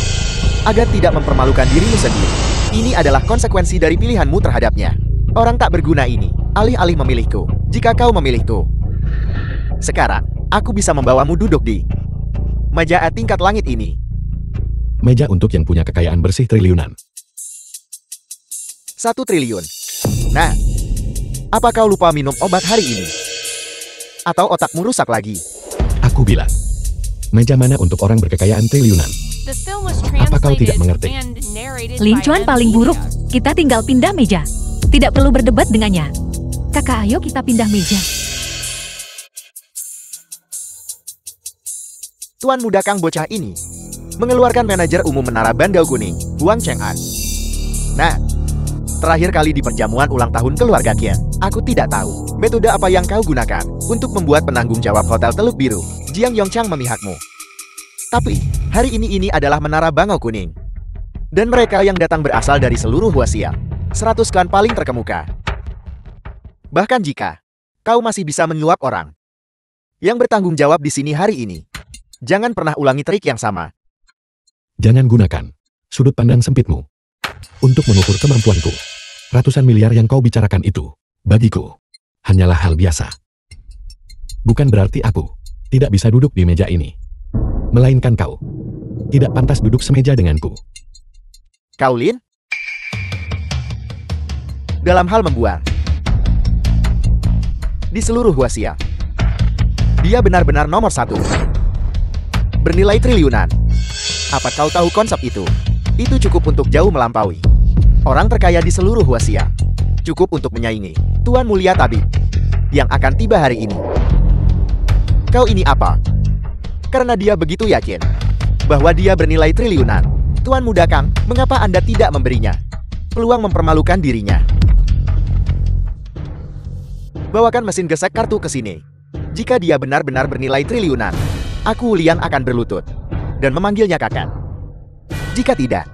agar tidak mempermalukan dirimu sendiri. Ini adalah konsekuensi dari pilihanmu terhadapnya. Orang tak berguna ini, alih-alih memilihku. Jika kau memilihku, sekarang, aku bisa membawamu duduk di meja A tingkat langit ini. Meja untuk yang punya kekayaan bersih triliunan. 1 triliun. Nah, apa kau lupa minum obat hari ini? Atau otakmu rusak lagi? Aku bilang, meja mana untuk orang berkekayaan triliunan? Apa kau tidak mengerti? Lin Chuan paling buruk. Kita tinggal pindah meja. Tidak perlu berdebat dengannya. Kakak, ayo kita pindah meja. Tuan muda Kang bocah ini mengeluarkan manajer umum Menara Bandau Kuning, Huang Cheng'an. Nah, terakhir kali di perjamuan ulang tahun keluarga Qian, aku tidak tahu metode apa yang kau gunakan untuk membuat penanggung jawab Hotel Teluk Biru, Jiang Yongchang, memihakmu. Tapi, hari ini adalah Menara Bangau Kuning. Dan mereka yang datang berasal dari seluruh Huaxia, 100 klan paling terkemuka. Bahkan jika kau masih bisa menyuap orang yang bertanggung jawab di sini hari ini, jangan pernah ulangi trik yang sama. Jangan gunakan sudut pandang sempitmu untuk mengukur kemampuanku. Ratusan miliar yang kau bicarakan itu, bagiku, hanyalah hal biasa. Bukan berarti aku tidak bisa duduk di meja ini. Melainkan kau tidak pantas duduk semeja denganku. Kau Lin? Dalam hal membuang di seluruh Huaxia, dia benar-benar nomor 1. Bernilai triliunan. Apa kau tahu konsep itu? Itu cukup untuk jauh melampaui orang terkaya di seluruh Huaxia. Cukup untuk menyaingi Tuan Mulia Tabib yang akan tiba hari ini. Kau ini apa? Karena dia begitu yakin bahwa dia bernilai triliunan. Tuan muda Kang, mengapa Anda tidak memberinya peluang mempermalukan dirinya? Bawakan mesin gesek kartu ke sini. Jika dia benar-benar bernilai triliunan, aku Lian akan berlutut dan memanggilnya kakak. Jika tidak,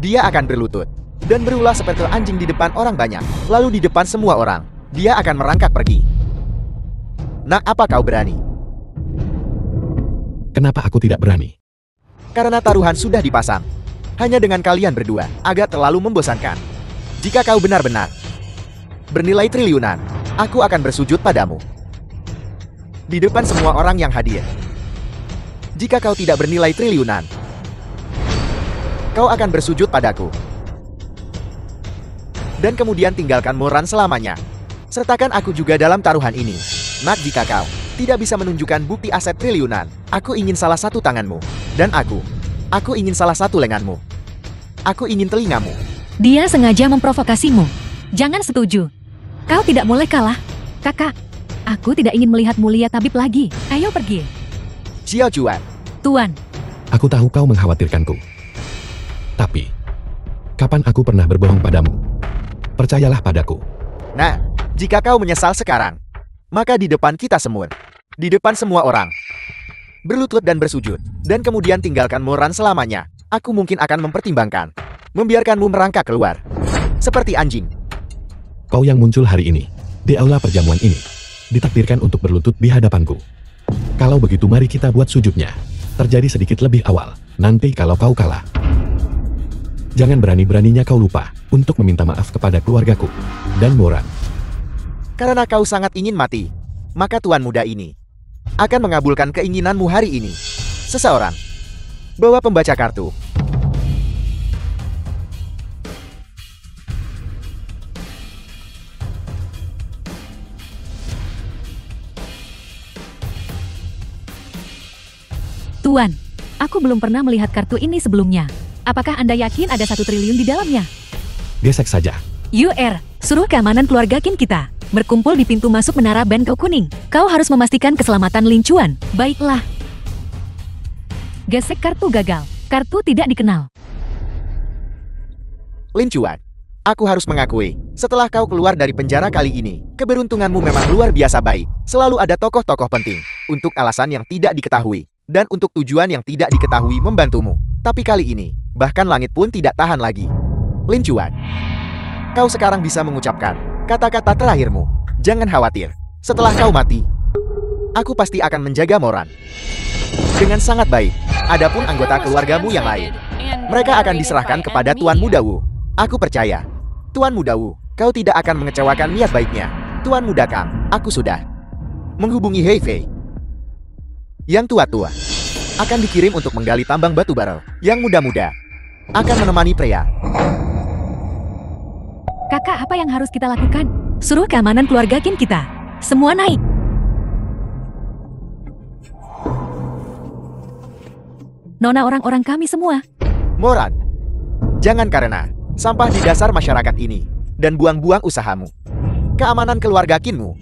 dia akan berlutut dan berulah seperti anjing di depan orang banyak, lalu di depan semua orang, dia akan merangkak pergi. Nak, apa kau berani? Kenapa aku tidak berani? Karena taruhan sudah dipasang. Hanya dengan kalian berdua, agak terlalu membosankan. Jika kau benar-benar bernilai triliunan, aku akan bersujud padamu di depan semua orang yang hadir. Jika kau tidak bernilai triliunan, kau akan bersujud padaku. Dan kemudian tinggalkan Moran selamanya. Sertakan aku juga dalam taruhan ini. Nak, jika kau tidak bisa menunjukkan bukti aset triliunan, aku ingin salah satu tanganmu. Dan aku ingin salah satu lenganmu. Aku ingin telingamu. Dia sengaja memprovokasimu. Jangan setuju. Kau tidak boleh kalah. Kakak, aku tidak ingin melihat Mulia Tabib lagi. Ayo pergi. Xiao Juan. Tuan, Aku tahu kau mengkhawatirkanku. Tapi, kapan aku pernah berbohong padamu? Percayalah padaku. Nah, jika kau menyesal sekarang, maka di depan kita semua, di depan semua orang, berlutut dan bersujud, dan kemudian tinggalkan Moran selamanya, aku mungkin akan mempertimbangkan membiarkanmu merangkak keluar seperti anjing. Kau yang muncul hari ini, di aula perjamuan ini, ditakdirkan untuk berlutut di hadapanku. Kalau begitu mari kita buat sujudnya terjadi sedikit lebih awal. Nanti kalau kau kalah, Jangan berani-beraninya kau lupa untuk meminta maaf kepada keluargaku dan Moran. Karena kau sangat ingin mati, maka Tuan Muda ini akan mengabulkan keinginanmu hari ini. Seseorang bawa pembaca kartu. Tuan, aku belum pernah melihat kartu ini sebelumnya. Apakah Anda yakin ada 1 triliun di dalamnya? Gesek saja. UR, suruh keamanan keluarga Qin kita berkumpul di pintu masuk menara Bentao Kuning. Kau harus memastikan keselamatan Lin Chuan. Baiklah. Gesek kartu gagal. Kartu tidak dikenal. Lin Chuan, aku harus mengakui, setelah kau keluar dari penjara kali ini, keberuntunganmu memang luar biasa baik. Selalu ada tokoh-tokoh penting untuk alasan yang tidak diketahui dan untuk tujuan yang tidak diketahui membantumu. Tapi kali ini, bahkan langit pun tidak tahan lagi. Lin Chuan, kau sekarang bisa mengucapkan kata-kata terakhirmu. Jangan khawatir, setelah kau mati, aku pasti akan menjaga Moran dengan sangat baik. Adapun anggota keluargamu yang lain, mereka akan diserahkan kepada Tuan Muda Wu. Aku percaya, Tuan Muda Wu, kau tidak akan mengecewakan niat baiknya. Tuan Muda Kang, aku sudah menghubungi Hei Fei. Yang tua-tua akan dikirim untuk menggali tambang batu bara. Yang muda-muda akan menemani pria. Kakak, apa yang harus kita lakukan? Suruh keamanan keluarga Qin kita. Semua naik. Nona orang-orang kami semua. Moran, jangan karena sampah di dasar masyarakat ini dan buang-buang usahamu. Keamanan keluarga Qinmu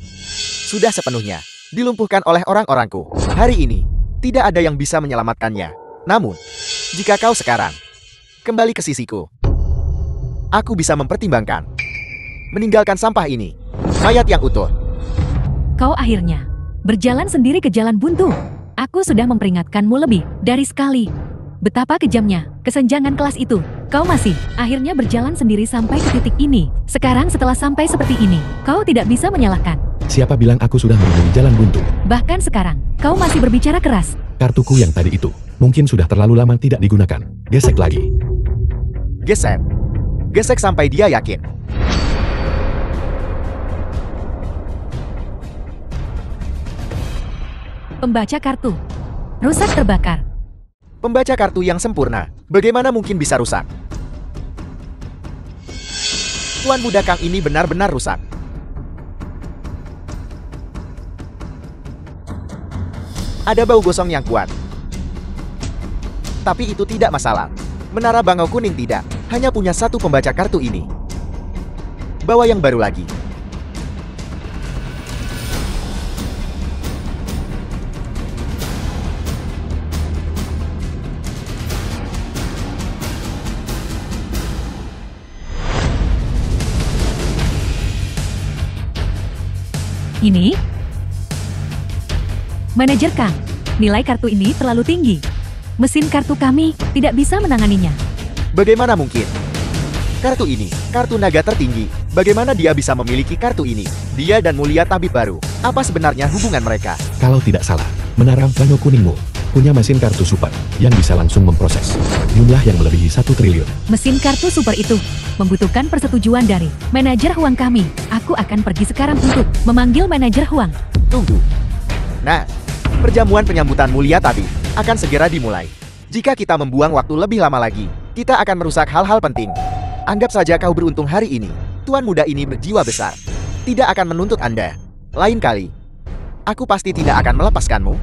sudah sepenuhnya dilumpuhkan oleh orang-orangku. Hari ini, tidak ada yang bisa menyelamatkannya. Namun, jika kau sekarang kembali ke sisiku, aku bisa mempertimbangkan meninggalkan sampah ini, mayat yang utuh. Kau akhirnya berjalan sendiri ke jalan buntu. Aku sudah memperingatkanmu lebih dari sekali. Betapa kejamnya kesenjangan kelas itu. Kau masih akhirnya berjalan sendiri sampai ke titik ini. Sekarang setelah sampai seperti ini, kau tidak bisa menyalahkan. Siapa bilang aku sudah menemui jalan buntu? Bahkan sekarang, kau masih berbicara keras. Kartuku yang tadi itu mungkin sudah terlalu lama tidak digunakan. Gesek lagi. Gesek. Gesek sampai dia yakin. Pembaca kartu. Rusak terbakar. Pembaca kartu yang sempurna, bagaimana mungkin bisa rusak? Tuan Muda Kang ini benar-benar rusak. Ada bau gosong yang kuat. Tapi itu tidak masalah. Menara Bangau Kuning tidak hanya punya 1 pembaca kartu ini. Bawa yang baru lagi. Ini? Manajer Kang, nilai kartu ini terlalu tinggi. Mesin kartu kami tidak bisa menanganinya. Bagaimana mungkin? Kartu ini, kartu naga tertinggi. Bagaimana dia bisa memiliki kartu ini? Dia dan Mulia Tabib baru. Apa sebenarnya hubungan mereka? Kalau tidak salah, menara Bangau Kuningmu punya mesin kartu super yang bisa langsung memproses jumlah yang melebihi 1 triliun. Mesin kartu super itu membutuhkan persetujuan dari manajer Huang kami. Aku akan pergi sekarang untuk memanggil manajer Huang. Tunggu. Nah, perjamuan penyambutan Mulia Tabib akan segera dimulai. Jika kita membuang waktu lebih lama lagi, kita akan merusak hal-hal penting. Anggap saja kau beruntung hari ini. Tuan muda ini berjiwa besar. Tidak akan menuntut Anda. Lain kali, aku pasti tidak akan melepaskanmu.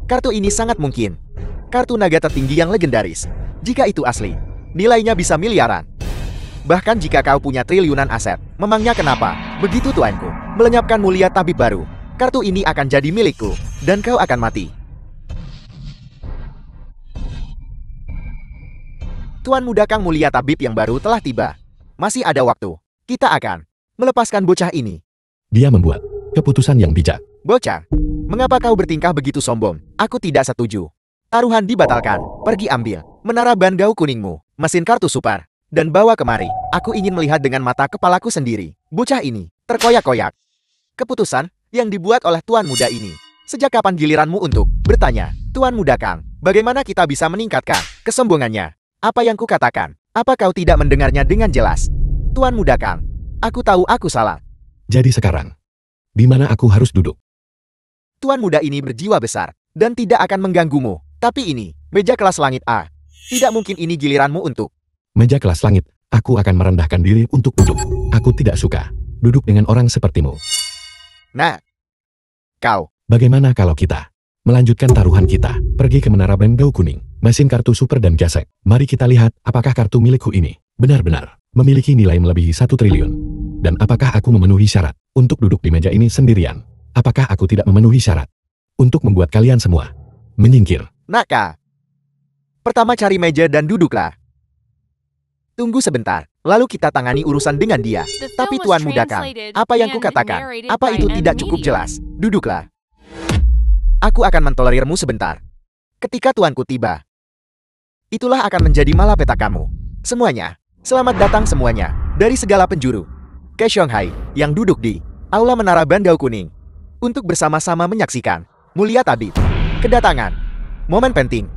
Kartu ini sangat mungkin kartu naga tertinggi yang legendaris. Jika itu asli, nilainya bisa miliaran. Bahkan jika kau punya triliunan aset, memangnya kenapa? Begitu tuanku melenyapkan Mulia Tabib baru, kartu ini akan jadi milikku, dan kau akan mati. Tuan muda Kang Mulia Tabib yang baru telah tiba. Masih ada waktu. Kita akan melepaskan bocah ini. Dia membuat keputusan yang bijak. Bocah, mengapa kau bertingkah begitu sombong? Aku tidak setuju. Taruhan dibatalkan. Pergi ambil menara Bangau Kuningmu, mesin kartu super, dan bawa kemari. Aku ingin melihat dengan mata kepalaku sendiri. Bocah ini terkoyak-koyak. Keputusan yang dibuat oleh Tuan muda ini. Sejak kapan giliranmu untuk bertanya? Tuan muda Kang, bagaimana kita bisa meningkatkan kesombongannya? Apa yang kukatakan Apa kau tidak mendengarnya dengan jelas? Tuan Muda Kang, aku tahu aku salah. Jadi sekarang, di mana aku harus duduk? Tuan Muda ini berjiwa besar dan tidak akan mengganggumu. Tapi ini, meja kelas langit A. Tidak mungkin ini giliranmu untuk. Meja kelas langit, aku akan merendahkan diri untuk duduk. Aku tidak suka duduk dengan orang sepertimu. Nah, kau. Bagaimana kalau kita melanjutkan taruhan kita, pergi ke Menara Bendau Kuning, mesin kartu super dan gasek. Mari kita lihat apakah kartu milikku ini benar-benar memiliki nilai melebihi 1 triliun. Dan apakah aku memenuhi syarat untuk duduk di meja ini sendirian? Apakah aku tidak memenuhi syarat untuk membuat kalian semua menyingkir? Naka. Pertama cari meja dan duduklah. Tunggu sebentar, lalu kita tangani urusan dengan dia. Tapi Tuan Muda Kang, apa yang kukatakan? Apa itu tidak cukup jelas? Duduklah. Aku akan mentolerirmu sebentar. Ketika tuanku tiba, itulah akan menjadi malapeta kamu. Semuanya, selamat datang semuanya, dari segala penjuru, ke Shanghai, yang duduk di Aula Menara Bendau Kuning, untuk bersama-sama menyaksikan Mulia Tabib kedatangan. Momen penting.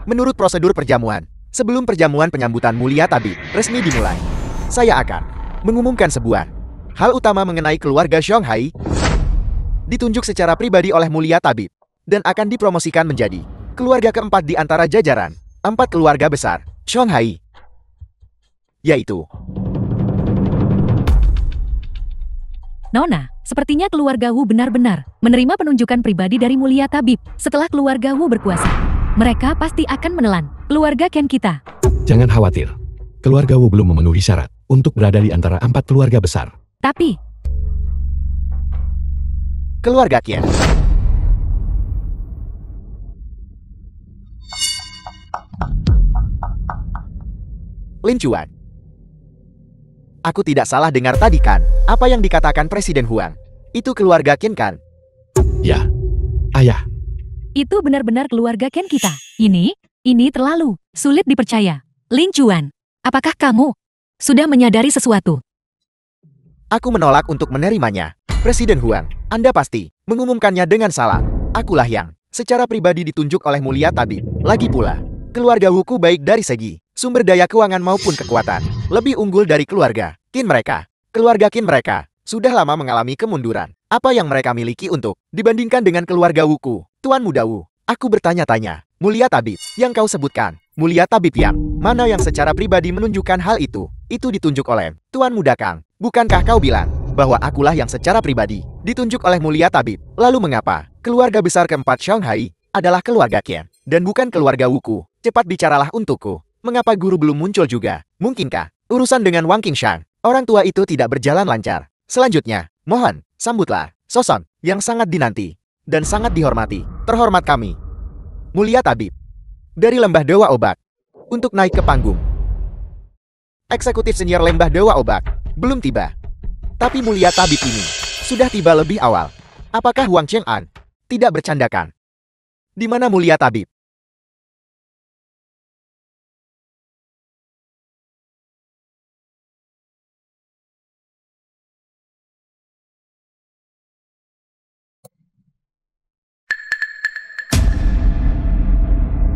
Menurut prosedur perjamuan, sebelum perjamuan penyambutan Mulia Tabib resmi dimulai, saya akan mengumumkan sebuah hal utama mengenai keluarga Shanghai, ditunjuk secara pribadi oleh Mulia Tabib, dan akan dipromosikan menjadi keluarga keempat di antara jajaran 4 keluarga besar Shanghai, yaitu Nona, sepertinya keluarga Wu benar-benar menerima penunjukan pribadi dari Mulia Tabib. Setelah keluarga Wu berkuasa, mereka pasti akan menelan keluarga Ken kita. Jangan khawatir, keluarga Wu belum memenuhi syarat untuk berada di antara 4 keluarga besar. Tapi, keluarga Qian. Lin Chuan. Aku tidak salah dengar tadi kan, apa yang dikatakan Presiden Huang. Itu keluarga Qian kan? Ya, ayah. itu benar-benar keluarga Ken kita. Ini terlalu sulit dipercaya. Lin Chuan, apakah kamu sudah menyadari sesuatu? Aku menolak untuk menerimanya. Presiden Huang, Anda pasti mengumumkannya dengan salah. Akulah yang secara pribadi ditunjuk oleh Mulia Tabib. Lagi pula, keluarga Wuku baik dari segi sumber daya keuangan maupun kekuatan lebih unggul dari keluarga Qin mereka. Keluarga Qin mereka sudah lama mengalami kemunduran. Apa yang mereka miliki untuk dibandingkan dengan keluarga Wuku? Tuan Muda Wu, aku bertanya-tanya. Mulia Tabib, yang kau sebutkan, Mulia Tabib yang mana yang secara pribadi menunjukkan hal itu ditunjuk oleh Tuan Muda Kang. Bukankah kau bilang bahwa akulah yang secara pribadi ditunjuk oleh Mulia Tabib? Lalu mengapa keluarga besar keempat Shanghai adalah keluarga Qian dan bukan keluarga Wuku? Cepat bicaralah untukku. Mengapa guru belum muncul juga? Mungkinkah urusan dengan Wang Qingshan, orang tua itu tidak berjalan lancar? Selanjutnya, mohon, sambutlah sosok yang sangat dinanti dan sangat dihormati. Terhormat kami, Mulia Tabib, dari Lembah Dewa Obat, untuk naik ke panggung. Eksekutif senior Lembah Dewa Obat belum tiba. Tapi Mulia Tabib ini sudah tiba lebih awal. Apakah Wang Cheng'an tidak bercandakan? Di mana Mulia Tabib?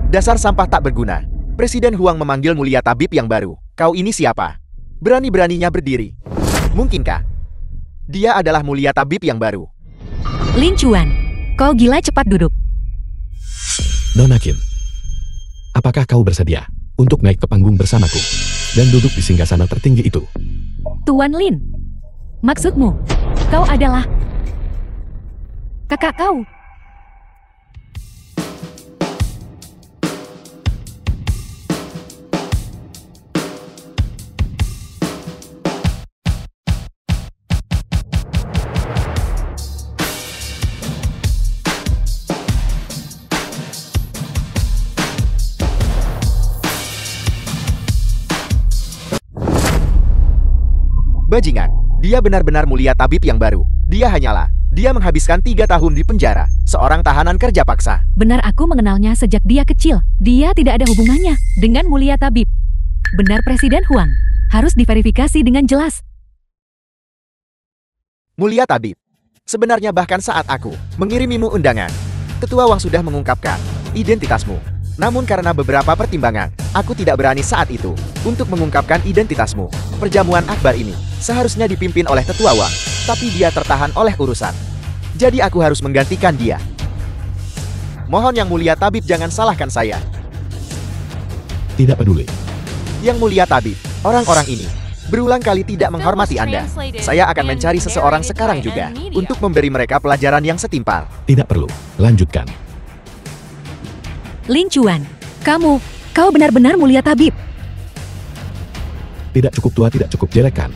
Dasar sampah tak berguna. Presiden Huang memanggil Mulia Tabib yang baru. Kau ini siapa? Berani-beraninya berdiri. Mungkinkah dia adalah Mulia Tabib yang baru? Lin Chuan, kau gila, cepat duduk. Nona Qin, apakah kau bersedia untuk naik ke panggung bersamaku dan duduk di singgasana tertinggi itu? Tuan Lin, maksudmu, kau adalah kakak kau? Bajingan, dia benar-benar Mulia Tabib yang baru. Dia menghabiskan 3 tahun di penjara, seorang tahanan kerja paksa. Benar, aku mengenalnya sejak dia kecil. Dia tidak ada hubungannya dengan Mulia Tabib. Benar Presiden Huang, harus diverifikasi dengan jelas. Mulia Tabib, sebenarnya bahkan saat aku mengirimimu undangan, Ketua Wang sudah mengungkapkan identitasmu. Namun karena beberapa pertimbangan, Aku tidak berani saat itu untuk mengungkapkan identitasmu. Perjamuan akbar ini seharusnya dipimpin oleh tetua Wang, tapi dia tertahan oleh urusan. Jadi aku harus menggantikan dia. Mohon Yang Mulia Tabib jangan salahkan saya. Tidak peduli. Yang Mulia Tabib, orang-orang ini berulang kali tidak menghormati Anda. Saya akan mencari seseorang sekarang juga untuk memberi mereka pelajaran yang setimpal. Tidak perlu. Lanjutkan. Lin Chuan, kau benar-benar mulia tabib. Tidak cukup tua, tidak cukup jelekan.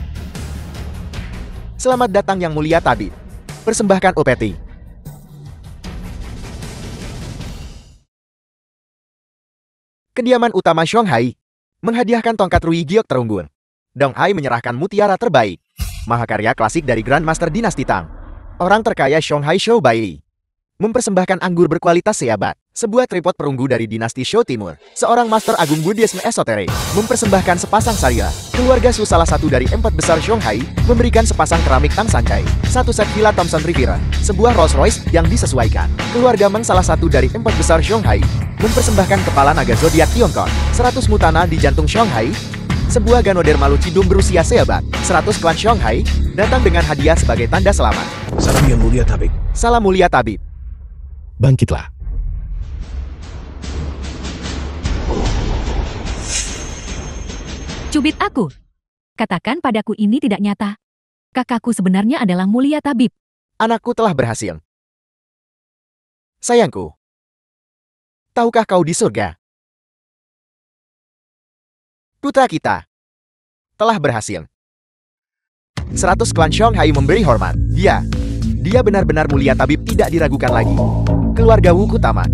Selamat datang Yang Mulia Tabib. Persembahkan opeti. Kediaman utama Shanghai menghadiahkan tongkat Rui Giok terunggun. Dong Hai menyerahkan mutiara terbaik. Mahakarya klasik dari Grandmaster Dinasti Tang. Orang terkaya Shanghai Shou Bai mempersembahkan anggur berkualitas seabad. Sebuah tripod perunggu dari dinasti Shou Timur. Seorang master agung Buddhisme esoterik mempersembahkan sepasang sarila. Keluarga Su, salah satu dari 4 besar Shanghai, memberikan sepasang keramik Tang Sancai. Satu set villa Thomson Riviera. Sebuah Rolls Royce yang disesuaikan. Keluarga Meng, salah satu dari 4 besar Shanghai, mempersembahkan kepala naga zodiak Tiongkok. 100 mutana di jantung Shanghai. Sebuah Ganoderma lucidum berusia seabad. 100 klan Shanghai datang dengan hadiah sebagai tanda selamat. Salam Yang Mulia Tabib. Salam Mulia Tabib. Bangkitlah. Cubit aku. Katakan padaku ini tidak nyata. Kakakku sebenarnya adalah mulia tabib. Anakku telah berhasil. Sayangku, tahukah kau di surga? Putra kita telah berhasil. 100 klan Shanghai memberi hormat. Dia benar-benar mulia tabib, tidak diragukan lagi. Keluarga Wu tamat.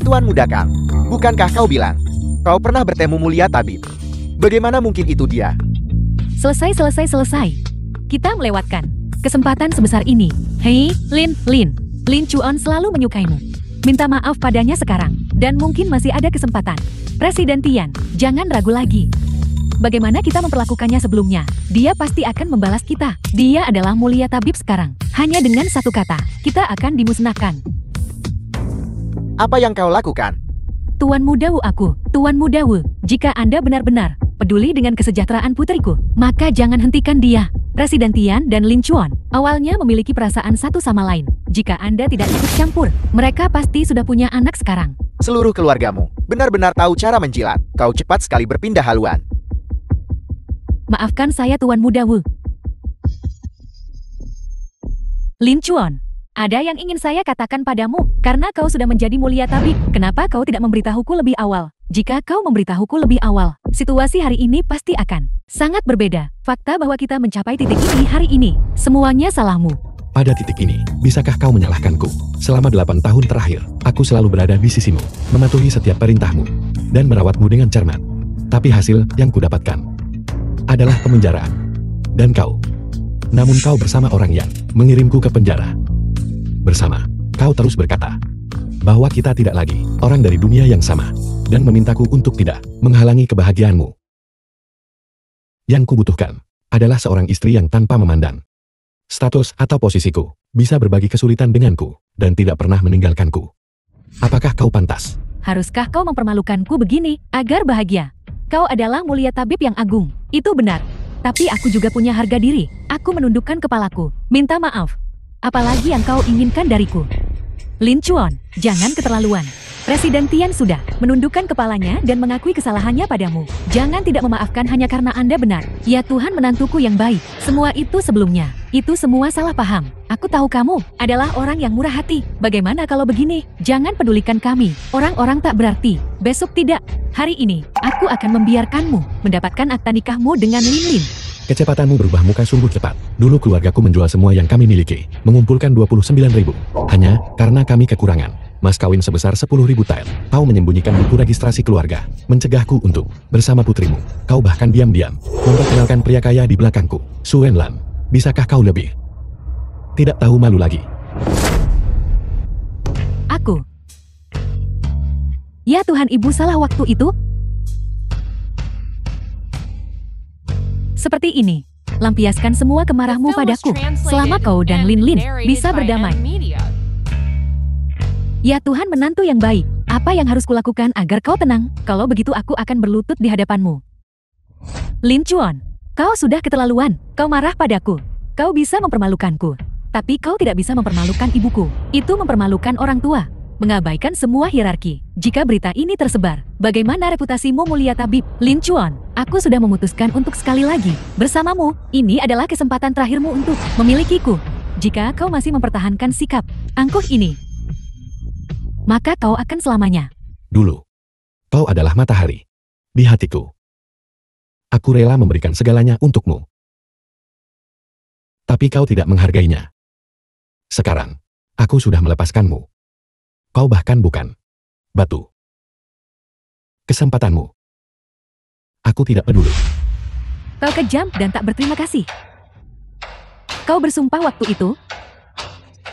Tuan Muda Kang, bukankah kau bilang kau pernah bertemu mulia tabib? Bagaimana mungkin itu dia? Selesai. Kita melewatkan kesempatan sebesar ini. Hei, Lin Chuan selalu menyukaimu. Minta maaf padanya sekarang, dan mungkin masih ada kesempatan. Presiden Tian, jangan ragu lagi. Bagaimana kita memperlakukannya sebelumnya? Dia pasti akan membalas kita. Dia adalah mulia tabib sekarang. Hanya dengan satu kata, kita akan dimusnahkan. Apa yang kau lakukan? Tuan Muda Wu, jika Anda benar-benar peduli dengan kesejahteraan putriku, maka jangan hentikan dia. Presiden Tian dan Lin Chuan awalnya memiliki perasaan satu sama lain. Jika Anda tidak ikut campur, mereka pasti sudah punya anak sekarang. Seluruh keluargamu benar-benar tahu cara menjilat. Kau cepat sekali berpindah haluan. Maafkan saya Tuan Muda Wu. Lin Chuan, ada yang ingin saya katakan padamu. Karena kau sudah menjadi mulia tabib, kenapa kau tidak memberitahuku lebih awal? Jika kau memberitahuku lebih awal, situasi hari ini pasti akan sangat berbeda. Fakta bahwa kita mencapai titik ini hari ini, semuanya salahmu. Pada titik ini, bisakah kau menyalahkanku? Selama 8 tahun terakhir, aku selalu berada di sisimu, mematuhi setiap perintahmu, dan merawatmu dengan cermat. Tapi hasil yang kudapatkan adalah pemenjaraan. Dan kau. Namun kau bersama orang yang mengirimku ke penjara. Bersama, kau terus berkata bahwa kita tidak lagi orang dari dunia yang sama, dan memintaku untuk tidak menghalangi kebahagiaanmu. Yang kubutuhkan adalah seorang istri yang tanpa memandang status atau posisiku, bisa berbagi kesulitan denganku, dan tidak pernah meninggalkanku. Apakah kau pantas? Haruskah kau mempermalukanku begini, agar bahagia? Kau adalah mulia tabib yang agung, itu benar. Tapi aku juga punya harga diri. Aku menundukkan kepalaku, minta maaf. Apalagi yang kau inginkan dariku? Lin Chuan, jangan keterlaluan. Presiden Tian sudah menundukkan kepalanya dan mengakui kesalahannya padamu. Jangan tidak memaafkan hanya karena Anda benar. Ya Tuhan, menantuku yang baik. Semua itu sebelumnya. Itu semua salah paham. Aku tahu kamu adalah orang yang murah hati. Bagaimana kalau begini? Jangan pedulikan kami. Orang-orang tak berarti. Besok tidak. Hari ini, aku akan membiarkanmu mendapatkan akta nikahmu dengan Lin Lin. Kecepatanmu berubah muka sungguh cepat. Dulu keluargaku menjual semua yang kami miliki, mengumpulkan 29.000. Hanya karena kami kekurangan mas kawin sebesar 10.000 tael. Kau menyembunyikan buku registrasi keluarga, mencegahku untuk bersama putrimu. Kau bahkan diam-diam memperkenalkan pria kaya di belakangku. Su Wenlan, bisakah kau lebih tidak tahu malu lagi? Aku. Ya Tuhan, ibu salah waktu itu. Seperti ini, lampiaskan semua kemarahmu padaku, selama kau dan Lin Lin bisa berdamai. Ya Tuhan, menantu yang baik, Apa yang harus kulakukan agar kau tenang? Kalau begitu aku akan berlutut di hadapanmu. Lin Chuan, kau sudah keterlaluan. Kau marah padaku. Kau bisa mempermalukanku. Tapi kau tidak bisa mempermalukan ibuku. Itu mempermalukan orang tua. Mengabaikan semua hierarki. Jika berita ini tersebar, bagaimana reputasimu mulia tabib? Lin Chuan, aku sudah memutuskan untuk sekali lagi bersamamu. Ini adalah kesempatan terakhirmu untuk memilikiku. Jika kau masih mempertahankan sikap angkuh ini, maka kau akan selamanya. Dulu, kau adalah matahari di hatiku. Aku rela memberikan segalanya untukmu. Tapi kau tidak menghargainya. Sekarang, aku sudah melepaskanmu. Kau bahkan bukan batu. Kesempatanmu. Aku tidak peduli. Kau kejam dan tak berterima kasih. Kau bersumpah waktu itu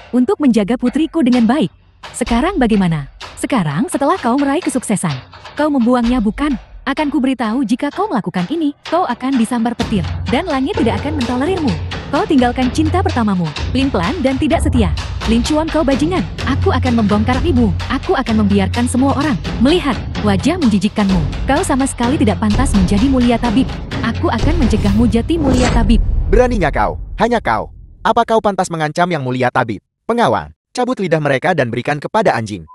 untuk menjaga putriku dengan baik. Sekarang bagaimana? Sekarang setelah kau meraih kesuksesan, kau membuangnya bukan? Akan kuberitahu jika kau melakukan ini, kau akan disambar petir, dan langit tidak akan mentolerirmu. Kau tinggalkan cinta pertamamu, pelin-pelan dan tidak setia. Lin Chuan, kau bajingan. Aku akan membongkar ibu. Aku akan membiarkan semua orang melihat wajah menjijikkanmu. Kau sama sekali tidak pantas menjadi mulia tabib. Aku akan mencegahmu jati mulia tabib. Beraninya kau, hanya kau. Apa kau pantas mengancam yang mulia tabib? Pengawal, cabut lidah mereka dan berikan kepada anjing.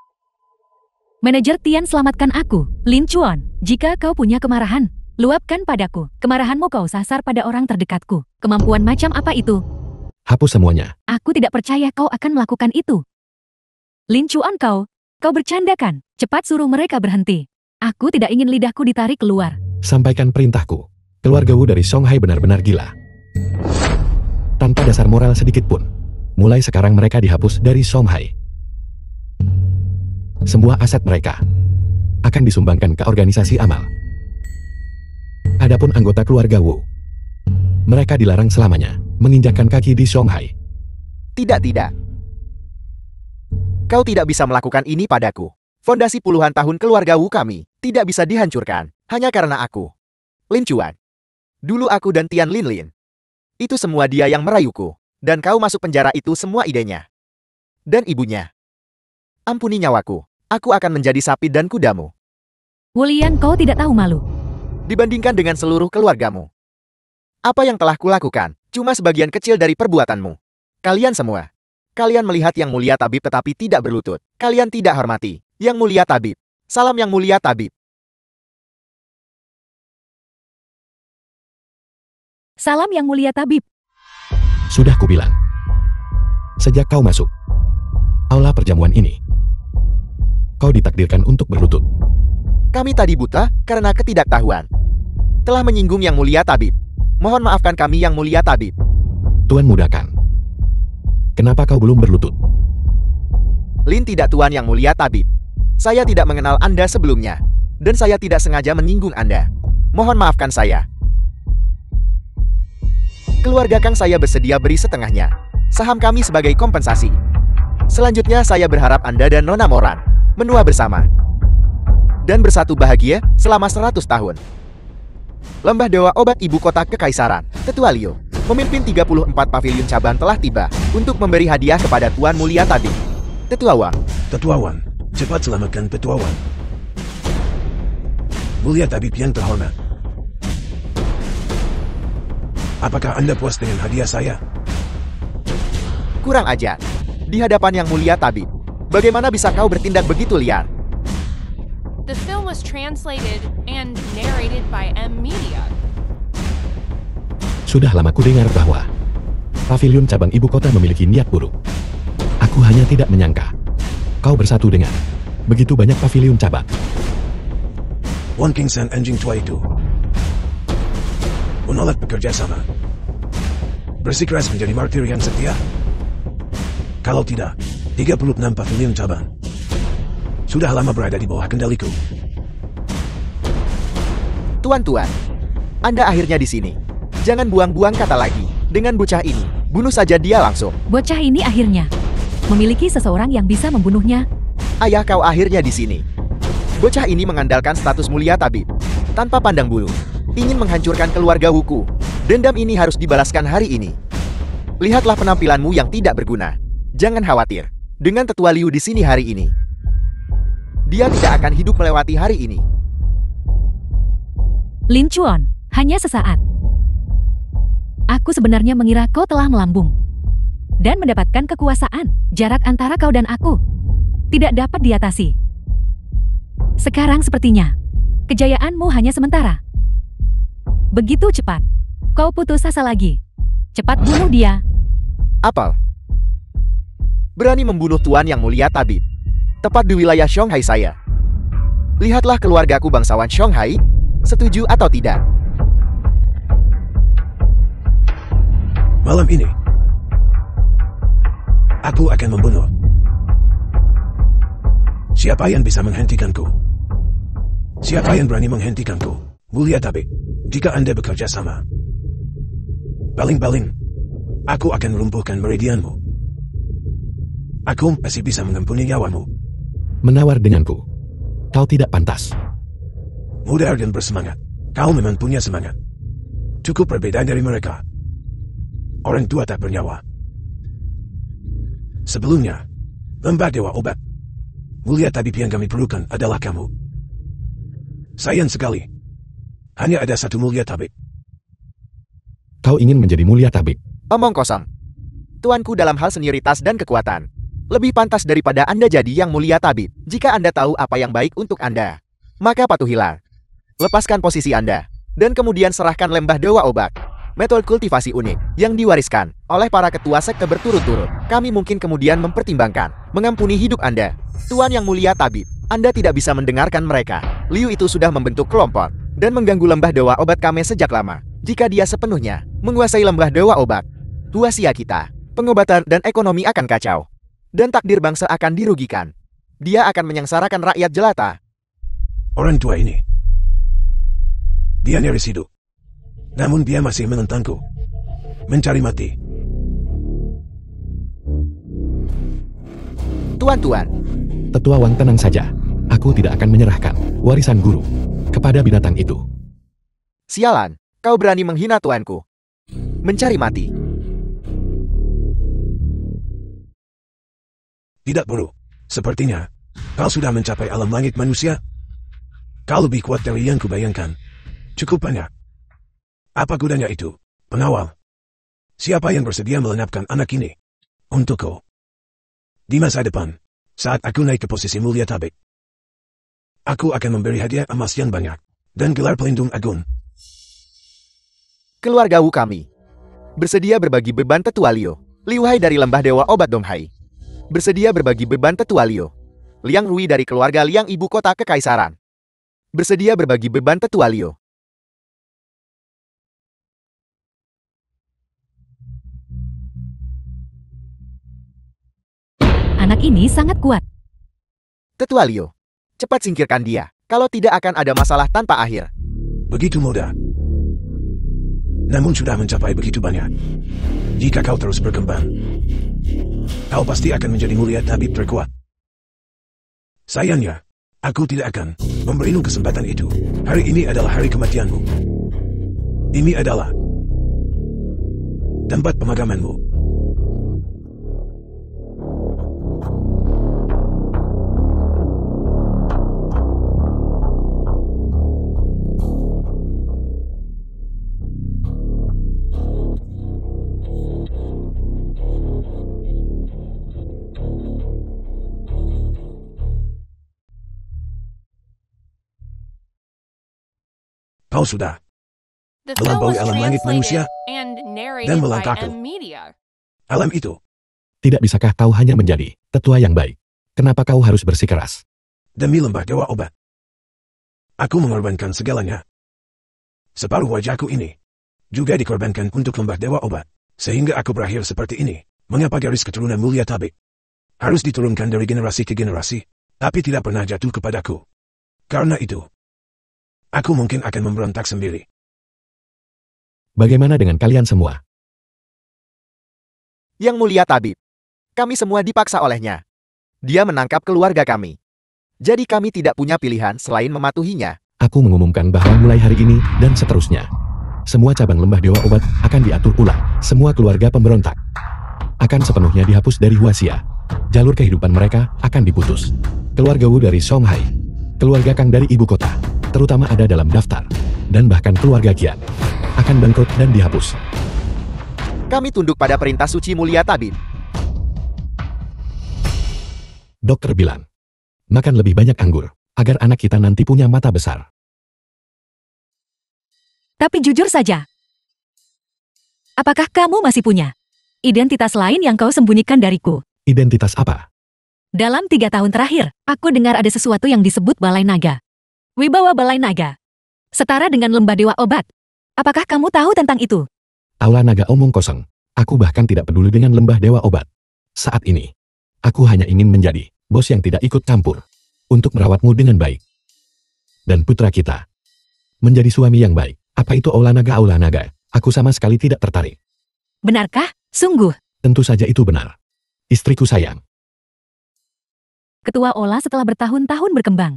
Manajer Tian, selamatkan aku. Lin Chuan, jika kau punya kemarahan, luapkan padaku. Kemarahanmu kau sasar pada orang terdekatku. Kemampuan macam apa itu? Hapus semuanya. Aku tidak percaya kau akan melakukan itu. Lin Chuan, kau bercandakan. Cepat suruh mereka berhenti. Aku tidak ingin lidahku ditarik keluar. Sampaikan perintahku. Keluarga Wu dari Songhai benar-benar gila. Tanpa dasar moral sedikit pun. Mulai sekarang mereka dihapus dari Songhai. Semua aset mereka akan disumbangkan ke organisasi amal. Adapun anggota keluarga Wu, mereka dilarang selamanya menginjakkan kaki di Songhai. Tidak. Kau tidak bisa melakukan ini padaku. Fondasi puluhan tahun keluarga Wu kami tidak bisa dihancurkan hanya karena aku. Lin Chuan. Dulu aku dan Tian Linlin. Itu semua dia yang merayuku. Dan kau masuk penjara itu semua idenya. Dan ibunya. Ampuni nyawaku. Aku akan menjadi sapi dan kudamu. Wu Liang, kau tidak tahu malu. Dibandingkan dengan seluruh keluargamu. Apa yang telah kulakukan cuma sebagian kecil dari perbuatanmu. Kalian semua. Kalian melihat yang mulia tabib tetapi tidak berlutut. Kalian tidak hormati yang mulia tabib. Salam yang mulia tabib. Salam yang mulia tabib. Sudah kubilang. Sejak kau masuk aula perjamuan ini, kau ditakdirkan untuk berlutut. Kami tadi buta karena ketidaktahuan. Telah menyinggung yang mulia tabib. Mohon maafkan kami yang mulia tabib. Tuan mudahkan. Kenapa kau belum berlutut? Lin tidak, tuan yang mulia tabib. Saya tidak mengenal Anda sebelumnya. Dan saya tidak sengaja menyinggung Anda. Mohon maafkan saya. Keluarga Kang saya bersedia beri setengahnya. Saham kami sebagai kompensasi. Selanjutnya saya berharap Anda dan Nona Moran menua bersama. Dan bersatu bahagia selama 100 tahun. Lembah Dewa Obat Ibu Kota Kekaisaran, Tetua Liu, memimpin 34 pavilion cabang telah tiba untuk memberi hadiah kepada Tuan Mulia Tabib. Tetua Wang. Tetua Wan, cepat selamatkan Tetua Wan. Mulia Tabib yang terhormat. Apakah Anda puas dengan hadiah saya? Kurang ajar. Di hadapan yang mulia tabib. Bagaimana bisa kau bertindak begitu liar? The film was translated and narrated by M Media. Sudah lama kudengar bahwa pavilion cabang ibu kota memiliki niat buruk. Aku hanya tidak menyangka kau bersatu dengan begitu banyak pavilion cabang. Wan King San anjing tua itu menolak bekerja sama. Bersikeras menjadi martir yang setia. Kalau tidak, 36 pavilion cabang sudah lama berada di bawah kendaliku. Tuan-tuan, Anda akhirnya di sini. Jangan buang-buang kata lagi. Dengan bocah ini, bunuh saja dia langsung. Bocah ini akhirnya memiliki seseorang yang bisa membunuhnya. Ayah kau akhirnya di sini. Bocah ini mengandalkan status mulia tabib. Tanpa pandang bulu. Ingin menghancurkan keluarga Wuku. Dendam ini harus dibalaskan hari ini. Lihatlah penampilanmu yang tidak berguna. Jangan khawatir. Dengan Tetua Liu di sini hari ini. Dia tidak akan hidup melewati hari ini. Lin Chuan, hanya sesaat. Aku sebenarnya mengira kau telah melambung dan mendapatkan kekuasaan. Jarak antara kau dan aku tidak dapat diatasi. Sekarang sepertinya kejayaanmu hanya sementara. Begitu cepat, kau putus asa lagi. Cepat bunuh dia. Apel. Berani membunuh Tuan Yang Mulia Tabib. Tepat di wilayah Shanghai saya. Lihatlah keluargaku bangsawan Shanghai. Setuju atau tidak? Malam ini, aku akan membunuh. Siapa yang bisa menghentikanku? Siapa yang berani menghentikanku? Mulia Tabib, jika Anda bekerja sama, paling-paling, aku akan melumpuhkan meridianmu. Aku masih bisa mengampuni nyawamu. Menawar denganku. Kau tidak pantas. Muda dan bersemangat. Kau memang punya semangat. Cukup berbeda dari mereka. Orang tua tak bernyawa. Sebelumnya, Lembah Dewa Obat. Mulia Tabib yang kami perlukan adalah kamu. Sayang sekali. Hanya ada satu Mulia Tabib. Kau ingin menjadi Mulia Tabib. Omong kosong. Tuanku dalam hal senioritas dan kekuatan lebih pantas daripada Anda jadi Yang Mulia Tabib. Jika Anda tahu apa yang baik untuk Anda, maka patuhilah. Lepaskan posisi Anda, dan kemudian serahkan Lembah Dewa Obat. Metode kultivasi unik yang diwariskan oleh para ketua sekte berturut-turut. Kami mungkin kemudian mempertimbangkan mengampuni hidup Anda. Tuan Yang Mulia Tabib, Anda tidak bisa mendengarkan mereka. Liu itu sudah membentuk kelompok dan mengganggu Lembah Dewa Obat kami sejak lama. Jika dia sepenuhnya menguasai Lembah Dewa Obat, rahasia kita, pengobatan dan ekonomi akan kacau. Dan takdir bangsa akan dirugikan. Dia akan menyengsarakan rakyat jelata. Orang tua ini, dia nyaris hidup. Namun dia masih menentangku. Mencari mati. Tuan-tuan, Tetua Wang, tenang saja. Aku tidak akan menyerahkan warisan guru kepada binatang itu. sialan, kau berani menghina tuanku. Mencari mati. Tidak buruk. Sepertinya, kau sudah mencapai alam langit manusia. Kau lebih kuat dari yang kubayangkan. Cukup banyak. Apa gunanya itu, pengawal? Siapa yang bersedia melenapkan anak ini? Untukku. Di masa depan, saat aku naik ke posisi Mulia Tabib, aku akan memberi hadiah emas yang banyak, dan gelar pelindung agung. Keluarga Wu kami bersedia berbagi beban Tetua Liu. Liu Hai dari Lembah Dewa Obat Donghai bersedia berbagi beban Tetua Liu. Liang Rui dari keluarga Liang ibu kota kekaisaran bersedia berbagi beban Tetua Liu. Anak ini sangat kuat. Tetua Liu, cepat singkirkan dia. Kalau tidak akan ada masalah tanpa akhir. Begitu mudah. Namun sudah mencapai begitu banyak. Jika kau terus berkembang, kau pasti akan menjadi Mulia Tabib terkuat. Sayangnya, aku tidak akan memberimu kesempatan itu. Hari ini adalah hari kematianmu. Ini adalah tempat pemakamanmu. Kau sudah The film was melampaui alam langit manusia translated and dan narrated by melangkahku. M Media. Alam itu, Tidak bisakah kau hanya menjadi tetua yang baik? Kenapa kau harus bersikeras? demi Lembah Dewa Obat. Aku mengorbankan segalanya. Separuh wajahku ini juga dikorbankan untuk Lembah Dewa Obat. Sehingga aku berakhir seperti ini. Mengapa garis keturunan Mulia Tabib harus diturunkan dari generasi ke generasi, tapi tidak pernah jatuh kepadaku? Karena itu, aku mungkin akan memberontak sendiri. Bagaimana dengan kalian semua? Yang Mulia Tabib, kami semua dipaksa olehnya. Dia menangkap keluarga kami. Jadi kami tidak punya pilihan selain mematuhinya. Aku mengumumkan bahwa mulai hari ini dan seterusnya, semua cabang Lembah Dewa Obat akan diatur ulang. Semua keluarga pemberontak akan sepenuhnya dihapus dari Huaxia. Jalur kehidupan mereka akan diputus. Keluarga Wu dari Songhai, keluarga Kang dari ibu kota, terutama ada dalam daftar, dan bahkan keluarga Qian, akan bangkrut dan dihapus. Kami tunduk pada perintah suci mulia tabib. Dokter bilang, makan lebih banyak anggur, agar anak kita nanti punya mata besar. Tapi jujur saja, apakah kamu masih punya identitas lain yang kau sembunyikan dariku? Identitas apa? Dalam 3 tahun terakhir, aku dengar ada sesuatu yang disebut Balai Naga. Wibawa Balai Naga. Setara dengan lembah dewa obat. Apakah kamu tahu tentang itu? Aula Naga omong kosong. Aku bahkan tidak peduli dengan lembah dewa obat. Saat ini, aku hanya ingin menjadi bos yang tidak ikut campur. Untuk merawatmu dengan baik. Dan putra kita. Menjadi suami yang baik. Apa itu Aula Naga? Aula Naga. Aku sama sekali tidak tertarik. Benarkah? Sungguh. Tentu saja itu benar. Istriku sayang. Ketua Ola setelah bertahun-tahun berkembang.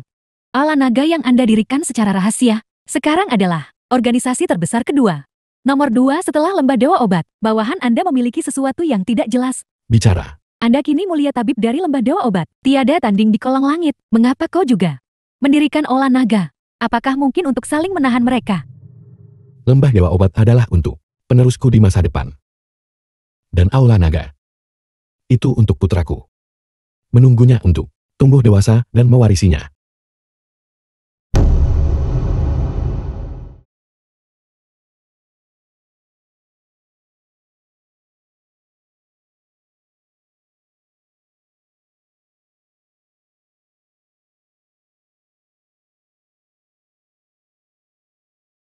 Aula Naga yang Anda dirikan secara rahasia, sekarang adalah organisasi terbesar kedua. Nomor 2 setelah Lembah Dewa Obat. Bawahan Anda memiliki sesuatu yang tidak jelas. Bicara. Anda kini mulia tabib dari Lembah Dewa Obat. Tiada tanding di kolong langit. Mengapa kau juga mendirikan Ola Naga? Apakah mungkin untuk saling menahan mereka? Lembah Dewa Obat adalah untuk penerusku di masa depan. Dan Aula Naga. Itu untuk putraku. Menunggunya untuk tumbuh dewasa dan mewarisinya.